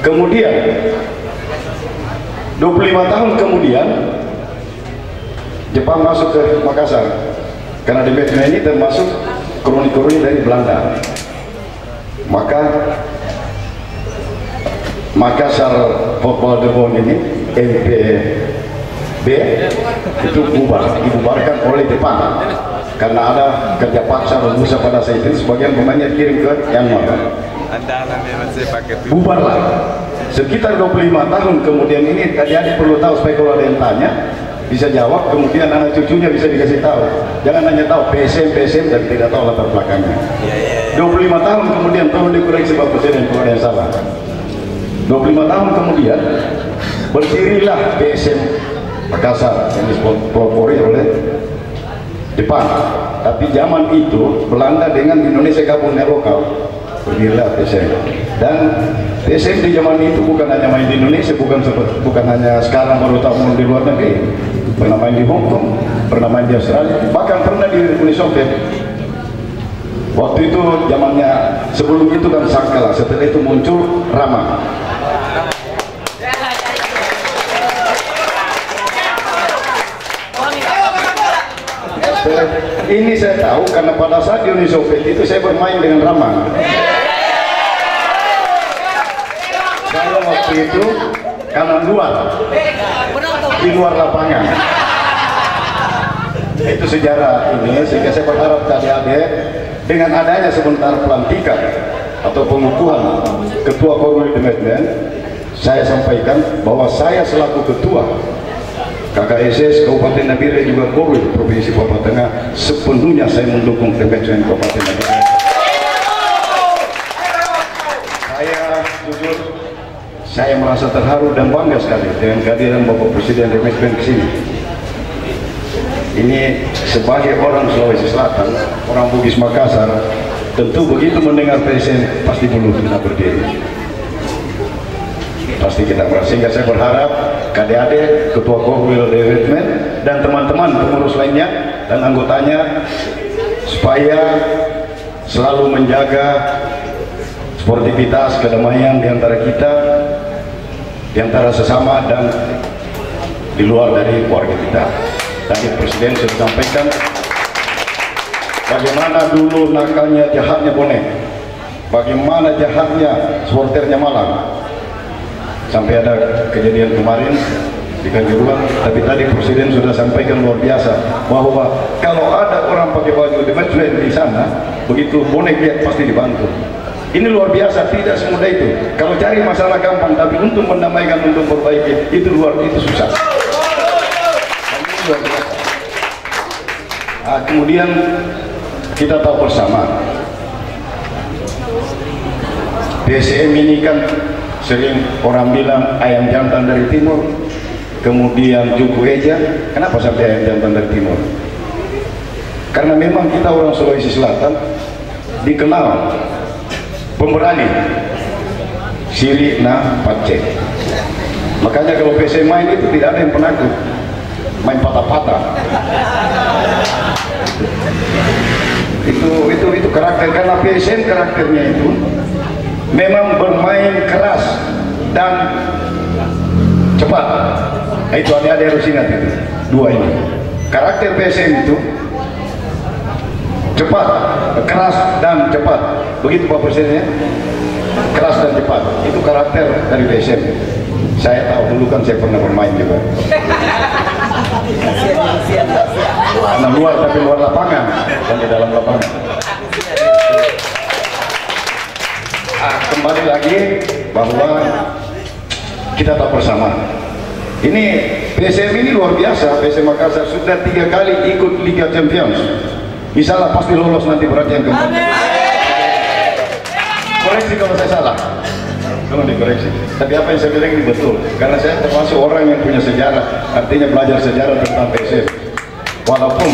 [SPEAKER 8] Kemudian 25 tahun kemudian Jepang masuk ke Makassar, karena Demetren ini termasuk kroni-kroni dari Belanda. Maka Makassar Football Bond ini MPB itu dibubarkan oleh Jepang karena ada kerja paksa dan musuh pada saat itu. Sebagian pemainnya kirim ke Myanmar. Bubarlah. Sekitar 25 tahun kemudian ini adik-adik perlu tahu supaya kalau ada yang tanya bisa jawab, kemudian anak cucunya bisa dikasih tahu. Jangan hanya tahu PSM dan tidak tahu latar belakangnya. 25 tahun kemudian, tolong dikoreksi Pak Presiden kalau ada yang salah. 25 tahun kemudian berdirilah PSM Makassar yang dipelopori oleh Jepang. Tapi zaman itu Belanda dengan Indonesia gabungnya lokal, berdirilah PSM. Dan PSM di zaman itu bukan hanya main di Indonesia, bukan hanya sekarang baru tahu di luar negeri. Pernah main di Hong Kong, pernah main di Australia, bahkan pernah di Uni Soviet. Waktu itu zamannya, sebelum itu kan Sakala, setelah itu muncul Rama. Ini saya tahu karena pada saat di Uni Soviet itu saya bermain dengan Rama. Saya waktu itu kanan luar, di luar lapangan. Itu sejarah ini, sehingga saya berharap adik-adik dengan adanya sebentar pelantikan atau pengukuhan Ketua Korwil Demetren, saya sampaikan bahwa saya selaku Ketua KKSS Kabupaten Nabire juga Korwil Provinsi Papua Tengah, sepenuhnya saya mendukung Demetren Kabupaten Nabire. Saya jujur, Saya merasa terharu dan bangga sekali dengan kehadiran Bapak Presiden Demetren ke sini. Ini sebagai orang Sulawesi Selatan, orang Bugis Makassar, tentu begitu mendengar PSM pasti bulu kita berdiri. Pasti kita merasa, sehingga saya berharap KDAD, Ketua Kohwil Development dan teman-teman pengurus lainnya dan anggotanya supaya selalu menjaga sportivitas, kedamaian di antara kita, di antara sesama dan di luar dari keluarga kita. Tadi Presiden sudah sampaikan bagaimana dulu nakalnya, jahatnya bonek, bagaimana jahatnya supporternya Malang, sampai ada kejadian kemarin di Kanjuruhan. Tapi tadi Presiden sudah sampaikan luar biasa bahwa kalau ada orang pakai baju Demetren di sana, begitu bonek dia pasti dibantu. Ini luar biasa, tidak semudah itu. Kalau cari masalah gampang, tapi untuk mendamaikan, untuk perbaiki itu susah. Luar biasa. Kemudian kita tahu bersama PSM ini kan sering orang bilang ayam jantan dari timur, kemudian Juku Eja. Kenapa sampai ayam jantan dari timur? Karena memang kita orang Sulawesi Selatan dikenal pemberani, siri na pacek. Makanya kalau PSM main itu tidak ada yang penakut, main patah-patah. Itu karakter, karena PSM karakternya itu memang bermain keras dan cepat. Nah, itu adik-adik harus ingat itu, dua ini. Karakter PSM itu cepat, keras dan cepat. Begitu Pak Presidennya, keras dan cepat. Itu karakter dari PSM. Saya tahu dulu kan saya pernah bermain juga. Karena luar, tapi luar lapangan, dan di dalam lapangan. Kembali lagi bahwa kita tahu bersama. Ini PSM ini luar biasa. PSM Makassar sudah 3 kali ikut Liga Champions. Misalnya pasti lolos nanti berarti yang keempat. Koreksi kalau saya salah, tolong dikoreksi. Tapi apa yang saya bilang ini betul, karena saya termasuk orang yang punya sejarah, artinya belajar sejarah tentang PSM. Walaupun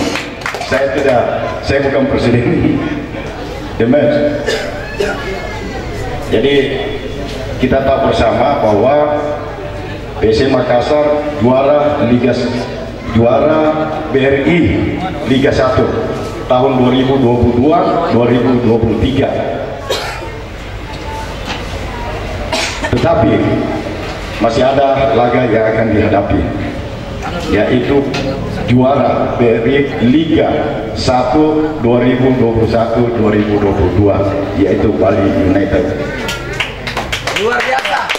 [SPEAKER 8] saya bukan presiden the match. Jadi kita tahu bersama bahwa PSM Makassar juara BRI Liga 1 tahun 2022-2023. Tetapi masih ada laga yang akan dihadapi, yaitu juara BRI Liga 1 2021-2022, yaitu Bali United.
[SPEAKER 6] Luar biasa.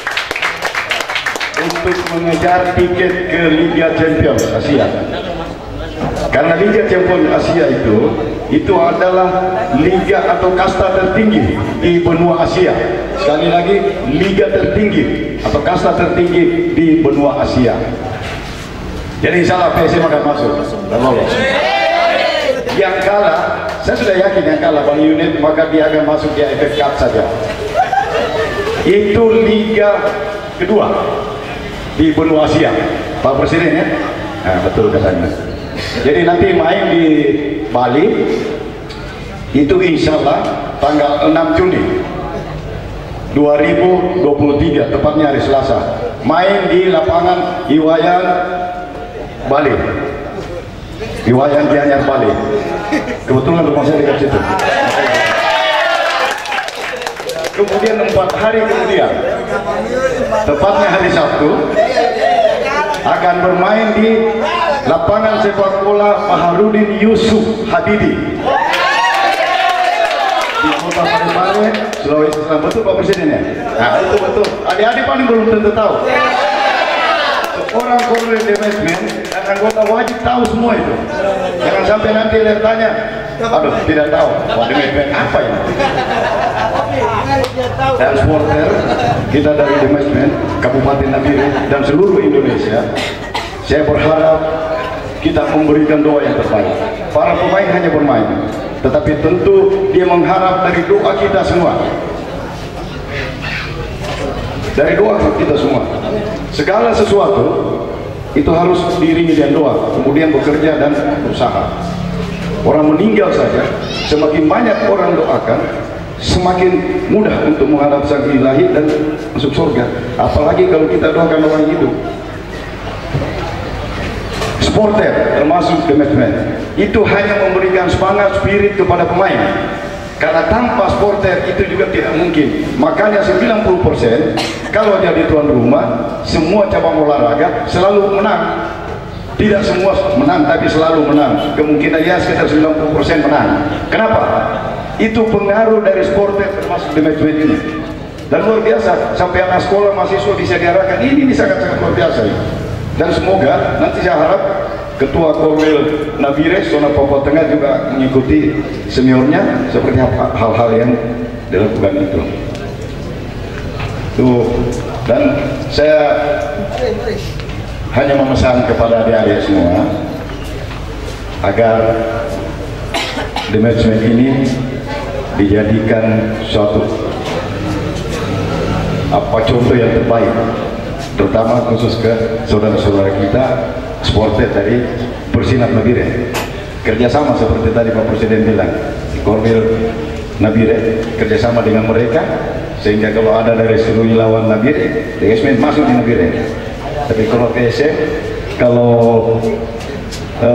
[SPEAKER 8] Untuk mengejar tiket ke Liga Champions Asia. Karena Liga Champions Asia itu adalah liga atau kasta tertinggi di benua Asia. Sekali lagi, liga tertinggi atau kasta tertinggi di benua Asia. Jadi insya Allah PSM akan masuk dan lolos. Yang kalah, saya sudah yakin yang kalah Bali United, maka dia akan masuk di AFF Cup saja. Itu liga kedua di benua Asia, Pak Presiden ya. Nah, betul katanya. Jadi nanti main di Bali itu insya Allah tanggal 6 Juni 2023, tepatnya hari Selasa. Main di lapangan Iwayan Bali, Iwayan Gianyar Bali. Kebetulan rumah saya dekat situ. Kemudian 4 hari kemudian, tepatnya hari Sabtu, akan bermain di lapangan sepak bola Maharudin Yusuf Habibie di Kota Parepare, Sulawesi Selatan. Betul Pak Presidennya? Nah itu betul. Adik-adik paling belum tentu tahu. Orang Korwil Development dan anggota wajib tahu semua itu. Jangan sampai nanti dia tanya, aduh tidak tahu. Wah, Development apa ini? Dan supporter kita dari Development Kabupaten Nabire dan seluruh Indonesia, saya berharap kita memberikan doa yang terbaik. Para pemain hanya bermain, tetapi tentu dia mengharap dari doa kita semua. dari doa kita semua. Segala sesuatu itu harus diiringi dengan doa, kemudian bekerja dan berusaha. Orang meninggal saja, semakin banyak orang doakan, semakin mudah untuk menghadap Sang Ilahi dan masuk surga. Apalagi kalau kita doakan orang hidup. Supporter termasuk the matchman itu hanya memberikan semangat spirit kepada pemain, karena tanpa supporter itu juga tidak mungkin. Makanya 90% kalau jadi tuan rumah semua cabang olahraga selalu menang. Tidak semua menang, tapi selalu menang. Kemungkinan ya sekitar 90% menang. Kenapa? Itu pengaruh dari supporter termasuk the matchman ini. Dan luar biasa, sampai anak sekolah mahasiswa bisa diarahkan. Ini sangat-sangat luar biasa ini. Dan semoga nanti saya harap Ketua Korwil Nabire zona Papua Tengah juga mengikuti seniornya seperti hal-hal yang dilakukan itu. Tuh, dan saya hanya memesan kepada adik-adik semua agar the matchman ini dijadikan suatu contoh yang terbaik, terutama khusus ke saudara-saudara kita supporter dari Persinap Nabire. Kerjasama seperti tadi Pak Presiden bilang, Korwil Nabire kerjasama dengan mereka, sehingga kalau ada dari Serui lawan Nabire, DSM masuk di Nabire. Tapi kalau PSM, kalau ke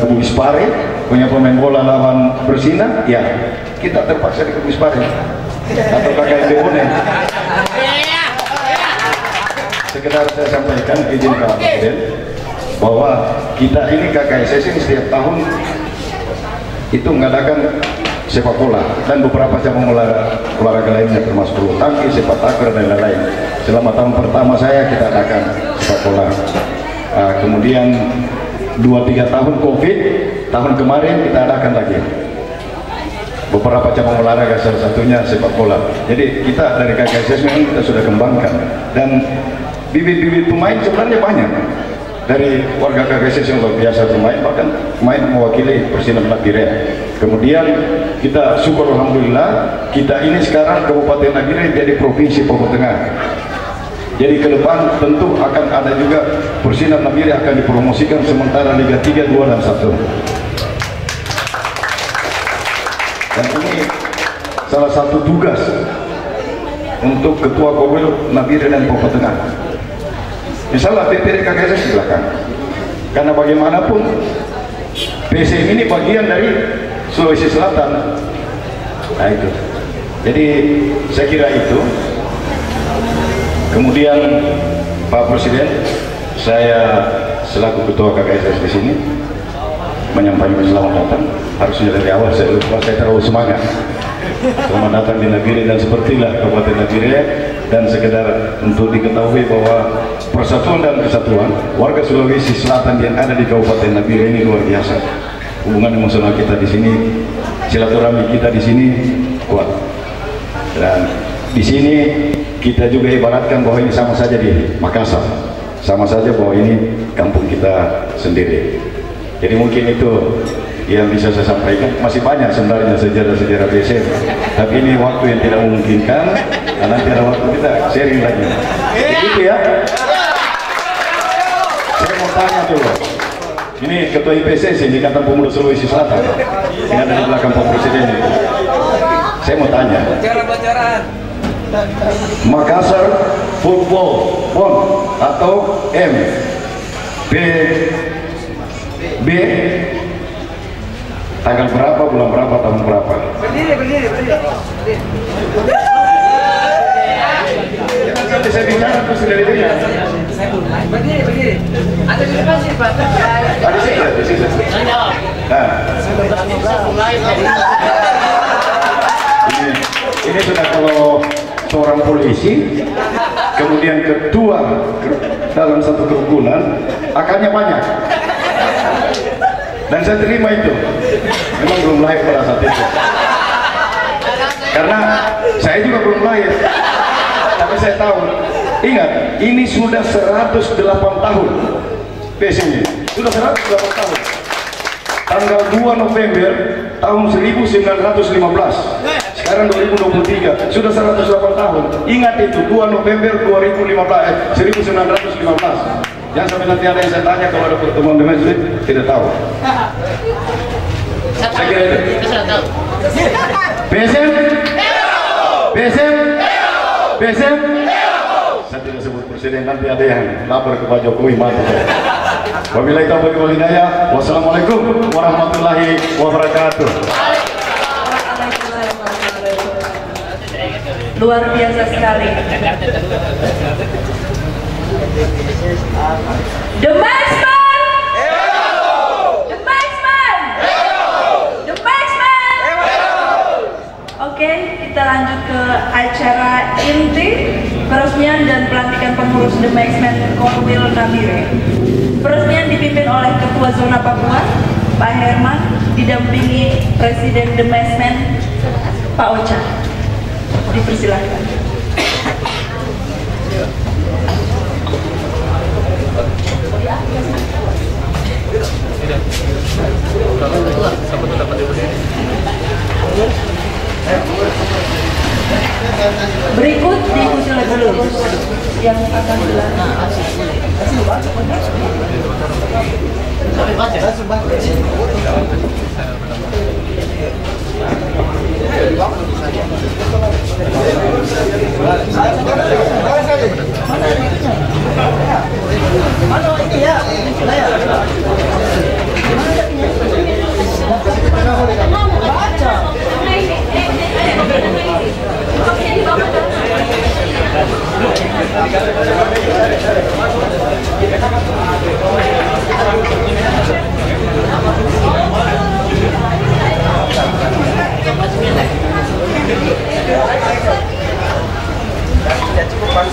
[SPEAKER 8] Bugis Pare punya pemain bola lawan Persina, ya kita terpaksa di Bugis Pare atau KKMB Bonen. Sekedar saya sampaikan izin Pak Presiden bahwa kita ini KKSS ini setiap tahun itu mengadakan sepak bola dan beberapa cabang olahraga lainnya termasuk bulu tangkis, sepak takraw dan lain-lain. Selama tahun pertama saya kita adakan sepak bola. Kemudian 2-3 tahun COVID, tahun kemarin kita adakan lagi beberapa cabang olahraga, salah satunya sepak bola. Jadi kita dari KKSS memang kita sudah kembangkan, dan bibit-bibit pemain sebenarnya banyak dari warga KKSS yang luar biasa bermain, bahkan pemain mewakili Persinap Nabire. Kemudian kita syukur alhamdulillah kita ini sekarang Kabupaten Nabire jadi provinsi Papua Tengah. Jadi ke depan tentu akan ada juga Persinap Nabire akan dipromosikan sementara Liga 3, 2 dan 1. Dan ini salah satu tugas untuk Ketua Korwil Nabire dan Papua Tengah. Misalnya PPD KKSS di belakang, karena bagaimanapun PSM ini bagian dari Sulawesi Selatan. Nah itu, jadi saya kira itu. Kemudian Pak Presiden, saya selaku Ketua KKSS di sini menyampaikan selamat datang. Harusnya dari awal saya lupa, saya terlalu semangat. Selamat datang di Nabire, dan sepertilah Kabupaten Nabire, dan sekedar untuk diketahui bahwa persatuan dan kesatuan warga Sulawesi Selatan yang ada di Kabupaten Nabire ini luar biasa. Hubungan emosional kita di sini, silaturahmi kita di sini kuat, dan di sini kita juga ibaratkan bahwa ini sama saja di Makassar, sama saja bahwa ini kampung kita sendiri. Jadi mungkin itu yang bisa saya sampaikan. Masih banyak sebenarnya sejarah-sejarah BSM, tapi ini waktu yang tidak memungkinkan, dan nanti ada waktu kita sharing lagi. Begitu ya. Saya mau tanya dulu, ini Ketua IPSS ini Ikatan Pemuda Sulawesi Selatan yang ada di belakang Pak Presiden itu. Saya mau tanya, Makassar Football Bond atau B tanggal berapa, bulan berapa, tahun berapa? Berdiri. Nanti saya bicara terus dari dia. Berdiri. Ada di depan sih Pak. Ada di sini. Ini sudah kalau seorang polisi, kemudian ketua dalam satu kerukunan, akarnya banyak. Dan saya terima itu. Memang belum lahir pada saat itu. Karena saya juga belum lahir. Tapi saya tahu. Ingat, ini sudah 108 tahun. PSM sudah 108 tahun. Tanggal 2 November tahun 1915. sekarang 2023, sudah 108 tahun. Ingat itu, 2 November 1915. Jangan sampai nanti ada yang saya tanya kalau ada pertemuan di masjid, tidak tahu. Saya kira itu. PSM? PSM? PSM? Saya tidak sebut presiden, nanti ada yang lapor ke Pak Jokowi, mati saya. Wabillahi taufiq wal hidayah. Wassalamualaikum warahmatullahi wabarakatuh.
[SPEAKER 2] Luar biasa sekali. The Maxman! The Maxman! The Maxman! Oke, kita lanjut ke acara inti peresmian dan pelantikan pengurus The Maxman Korwil Nabire. Peresmian dipimpin oleh Ketua Zona Papua, Pak Herman, didampingi Presiden The Maxman, Pak Ocha. Dipersilakan. Berikut diikuti oleh pengurus yang akan
[SPEAKER 6] Tidak cukup Pak.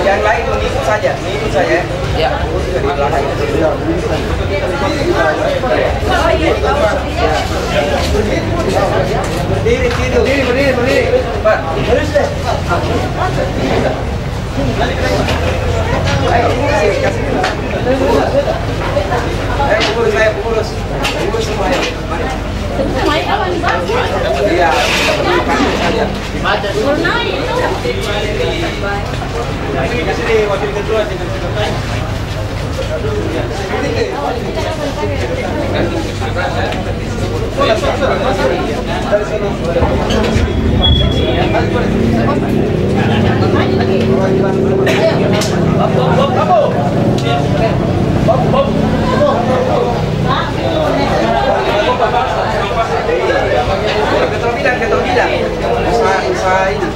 [SPEAKER 6] Yang lain mengikut saja, mengikut saya. Ya. Dari belakang. Berdiri. Pak, terus deh. Ayo, kasih. Pengurus. Pengurus semua ya. Iya. Kasih deh wakil ketua. Ketua bidang. Usaha ini.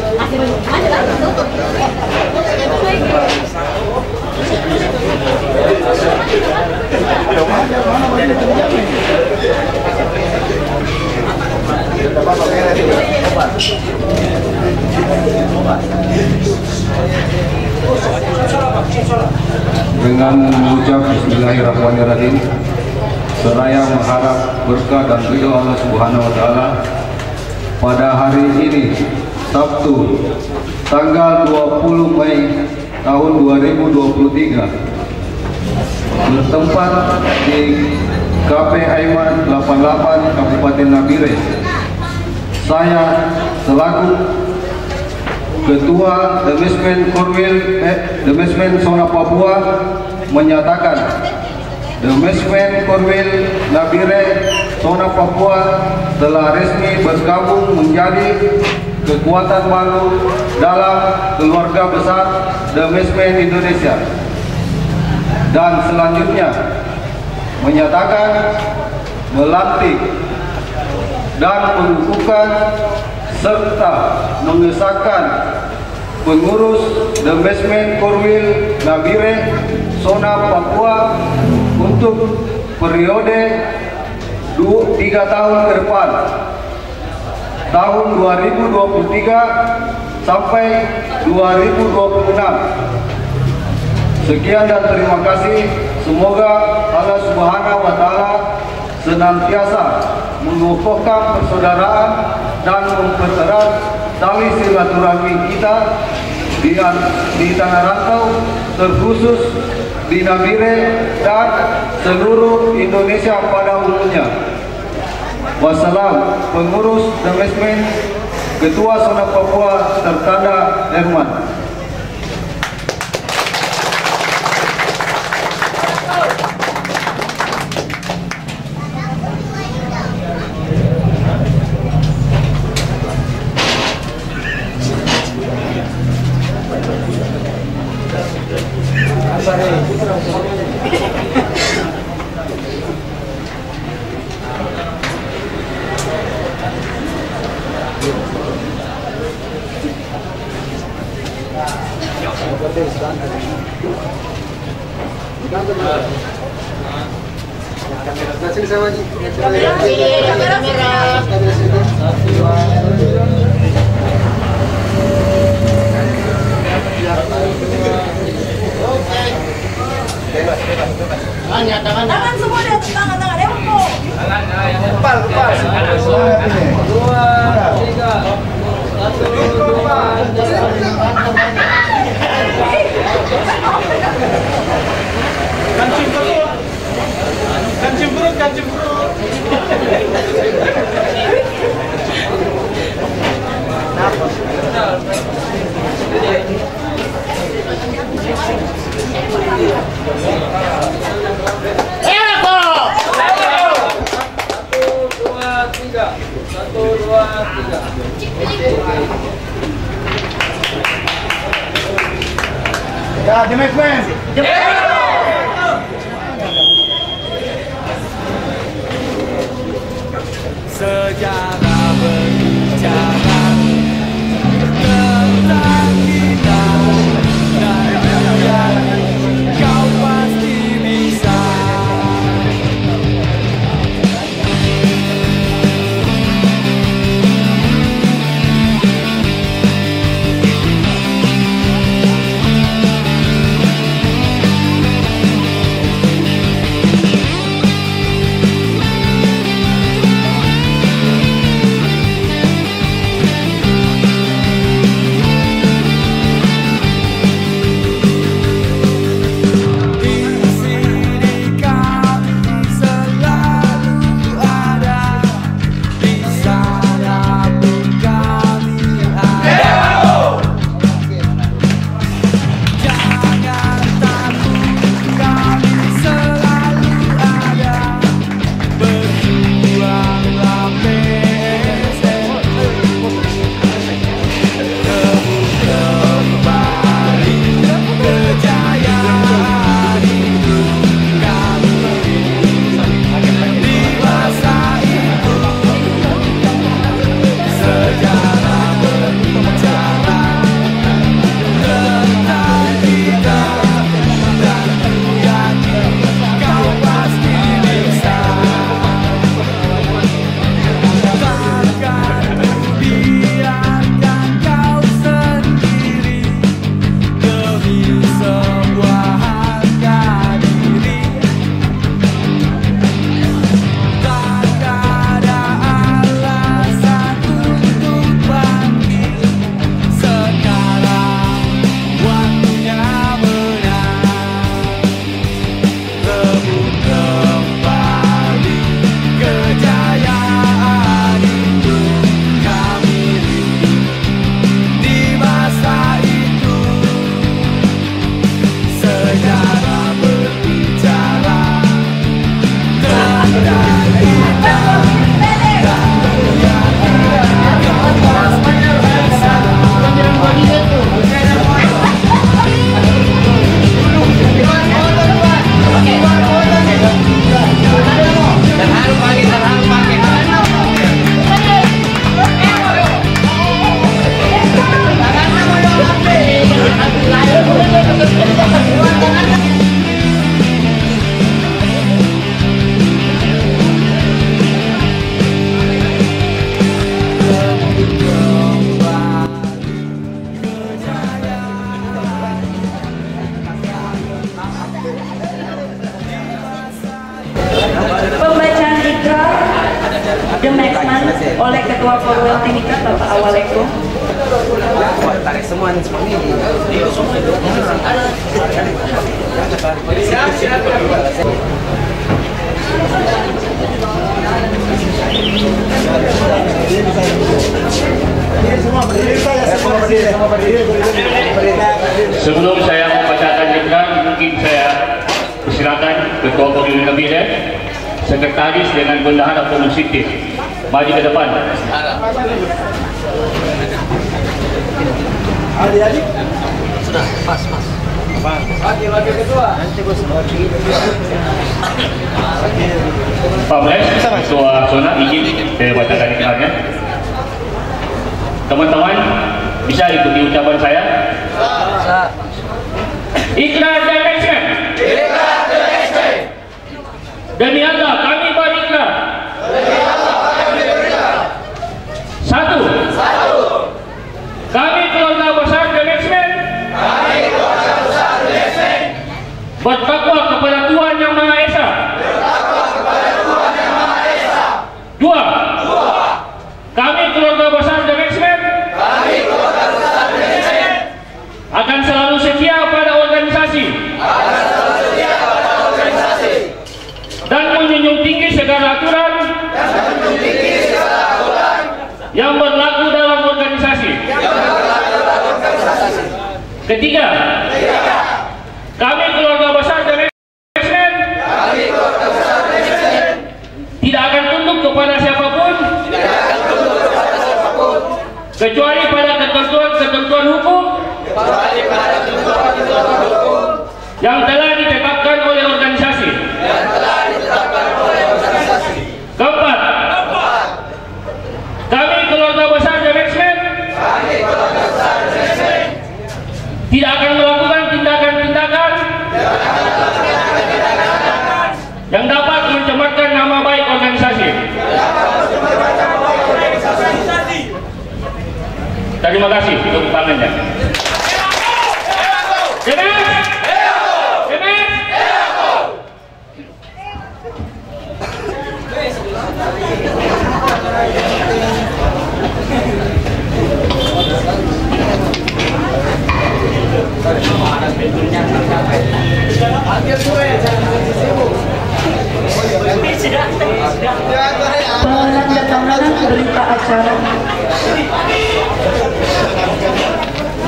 [SPEAKER 7] Dengan mengucap Bismillahirrahmanirrahim, seraya mengharap berkah dan ridho Allah Subhanahu wa Ta'ala, pada hari ini Sabtu tanggal 20 Mei tahun 2023 bertempat di KP Aiman 88 Kabupaten Nabire, saya selaku Ketua The Maxman Zona Papua menyatakan The Maxman Korwil Nabire Zona Papua telah resmi bergabung menjadi kekuatan baru dalam keluarga besar The Maxman Indonesia, dan selanjutnya menyatakan melantik dan mengukuhkan serta mengesahkan pengurus The Maxman Korwil Nabire Zona Papua untuk periode 3 tahun ke depan, tahun 2023 sampai 2026. Sekian dan terima kasih. Semoga Allah Subhanahu wa Ta'ala senantiasa mengukuhkan persaudaraan dan mempererat tali silaturahmi kita di tanah rantau, terkhusus di Nabire dan seluruh Indonesia pada umumnya. Wassalam. Pengurus The Maxman Ketua Zona Papua Tertanda Herman.
[SPEAKER 2] Kamera merah. Tangan semua di atas, tangan Empo.
[SPEAKER 6] Kepal. 2, 3. Kancing perut.
[SPEAKER 1] Ya, the next man.
[SPEAKER 9] Sejarah berbicara tentang kita dan kau pasti bisa.
[SPEAKER 2] oleh Ketua Perguruan Tinggi Bapak Awaleko.
[SPEAKER 6] Tarik semua nih semuanya.
[SPEAKER 5] Ketua Pemilihan Kabinet, Sekretaris dengan Bendahara Konstitusi. Maju ke depan.
[SPEAKER 6] Adik-adik sudah pas. Wakil ketua.
[SPEAKER 5] Pak Bles, Ketua Zona izin saya bacakan iklannya. Teman-teman bisa ikuti ucapan saya. Ikrar dan eksen. Demi Allah kami berikrar. Satu. Kami keluarga besar Demeksmen. Bertakwa kepada Tuhan Yang Maha Esa. Dua. Kami keluarga besar Demeksmen. Akan selalu setia pada organisasi. Dan menjunjung tinggi segala aturan yang berlaku dalam organisasi. Ketiga, kami keluarga besar Demeksmen tidak akan tunduk kepada siapapun kecuali pada ketentuan hukum yang telah ditetapkan oleh organisasi. Keempat, kami keluarga besar Demeksmen tidak akan melakukan tindakan-tindakan yang dapat mencemarkan nama baik organisasi. Terima kasih untuk tangannya.
[SPEAKER 2] Penandatanganan berita acara.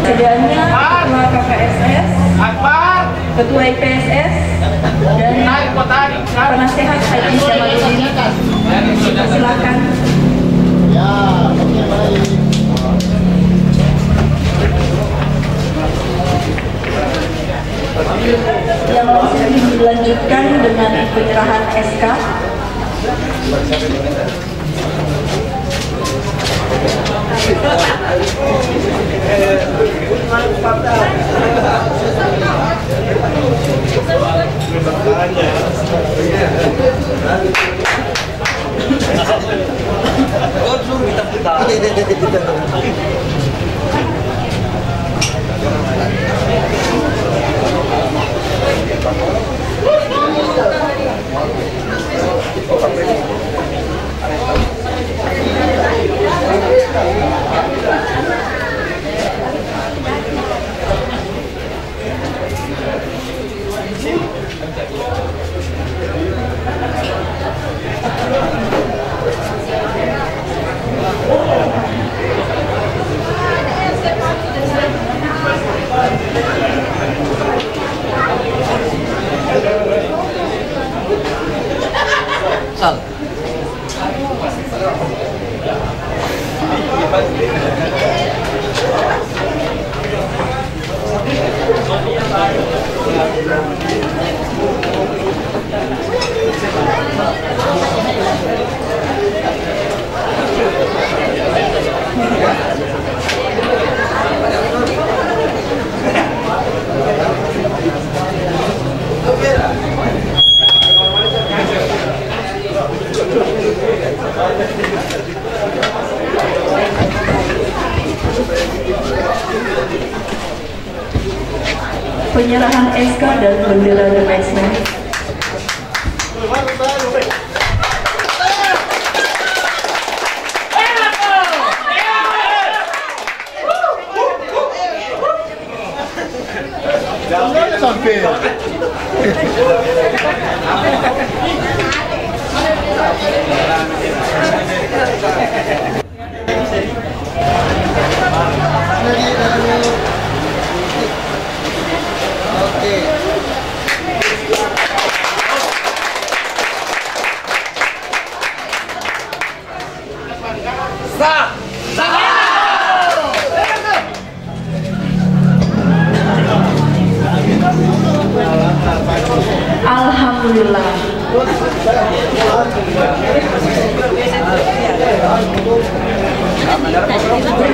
[SPEAKER 2] Sedianya Ketua KPSS, Ketua IPSS, dan Penasehat Haji Jamaluddin. Silakan. Yang langsung dilanjutkan dengan penyerahan SK. Penyerahan SK dan bendera Demeksmen.
[SPEAKER 1] Jangan sampai. Oke.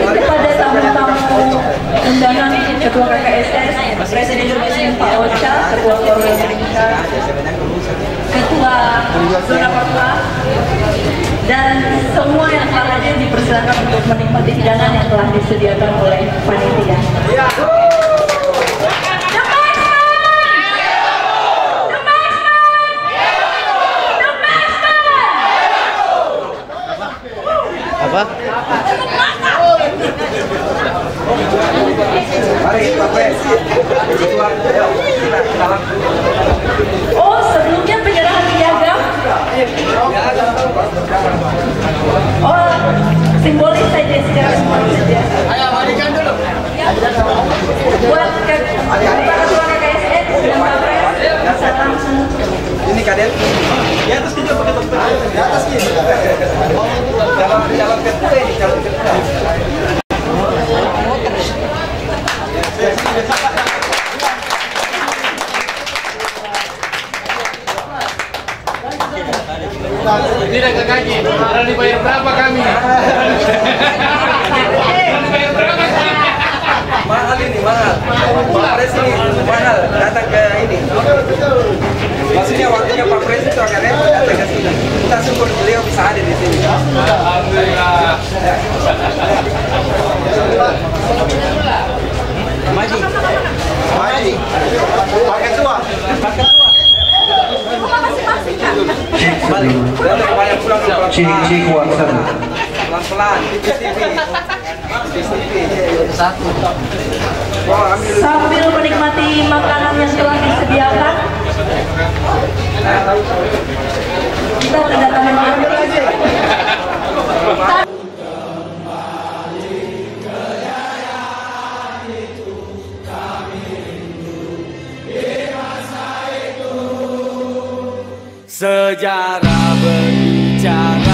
[SPEAKER 2] Kepada tamu-tamu undangan Ketua KKSS, Presiden Presiden Pak Ocha, Ketua Korwil Mereka, Ketua Zona Papua, dan semua yang telah hadir dipersilakan untuk menikmati hidangan yang telah disediakan oleh panitia.
[SPEAKER 6] Apa? Mari Pak Pres.
[SPEAKER 2] Oh, sebelumnya penyerahan piagam. Oh, simbolis saja, secara simbolis saja.
[SPEAKER 1] Ayo, marikan dulu.
[SPEAKER 2] Buat Ketua KKSN dan Pak Pres, salam.
[SPEAKER 6] Ini Kaden. Di atas kita pakai topi. Di atas kita. Calon ketua ini, calon ketua.
[SPEAKER 1] Tidak ke gaji, harus dibayar berapa kami?
[SPEAKER 6] Mahal ini, mahal. Pak Pres ini mahal, datang ke ini. Maksudnya waktunya Pak Pres itu agak repot datang ke sini. Kita syukur beliau bisa hadir di sini.
[SPEAKER 1] Alhamdulillah.
[SPEAKER 6] Maji.
[SPEAKER 1] Maji. Pak Ketua.
[SPEAKER 6] Balik. Banyak pulang
[SPEAKER 7] Cik Watson.
[SPEAKER 6] pelan-pelan. Satu.
[SPEAKER 2] Sambil menikmati makanan yang telah disediakan, kita kedatangan
[SPEAKER 9] sejarah berbicara.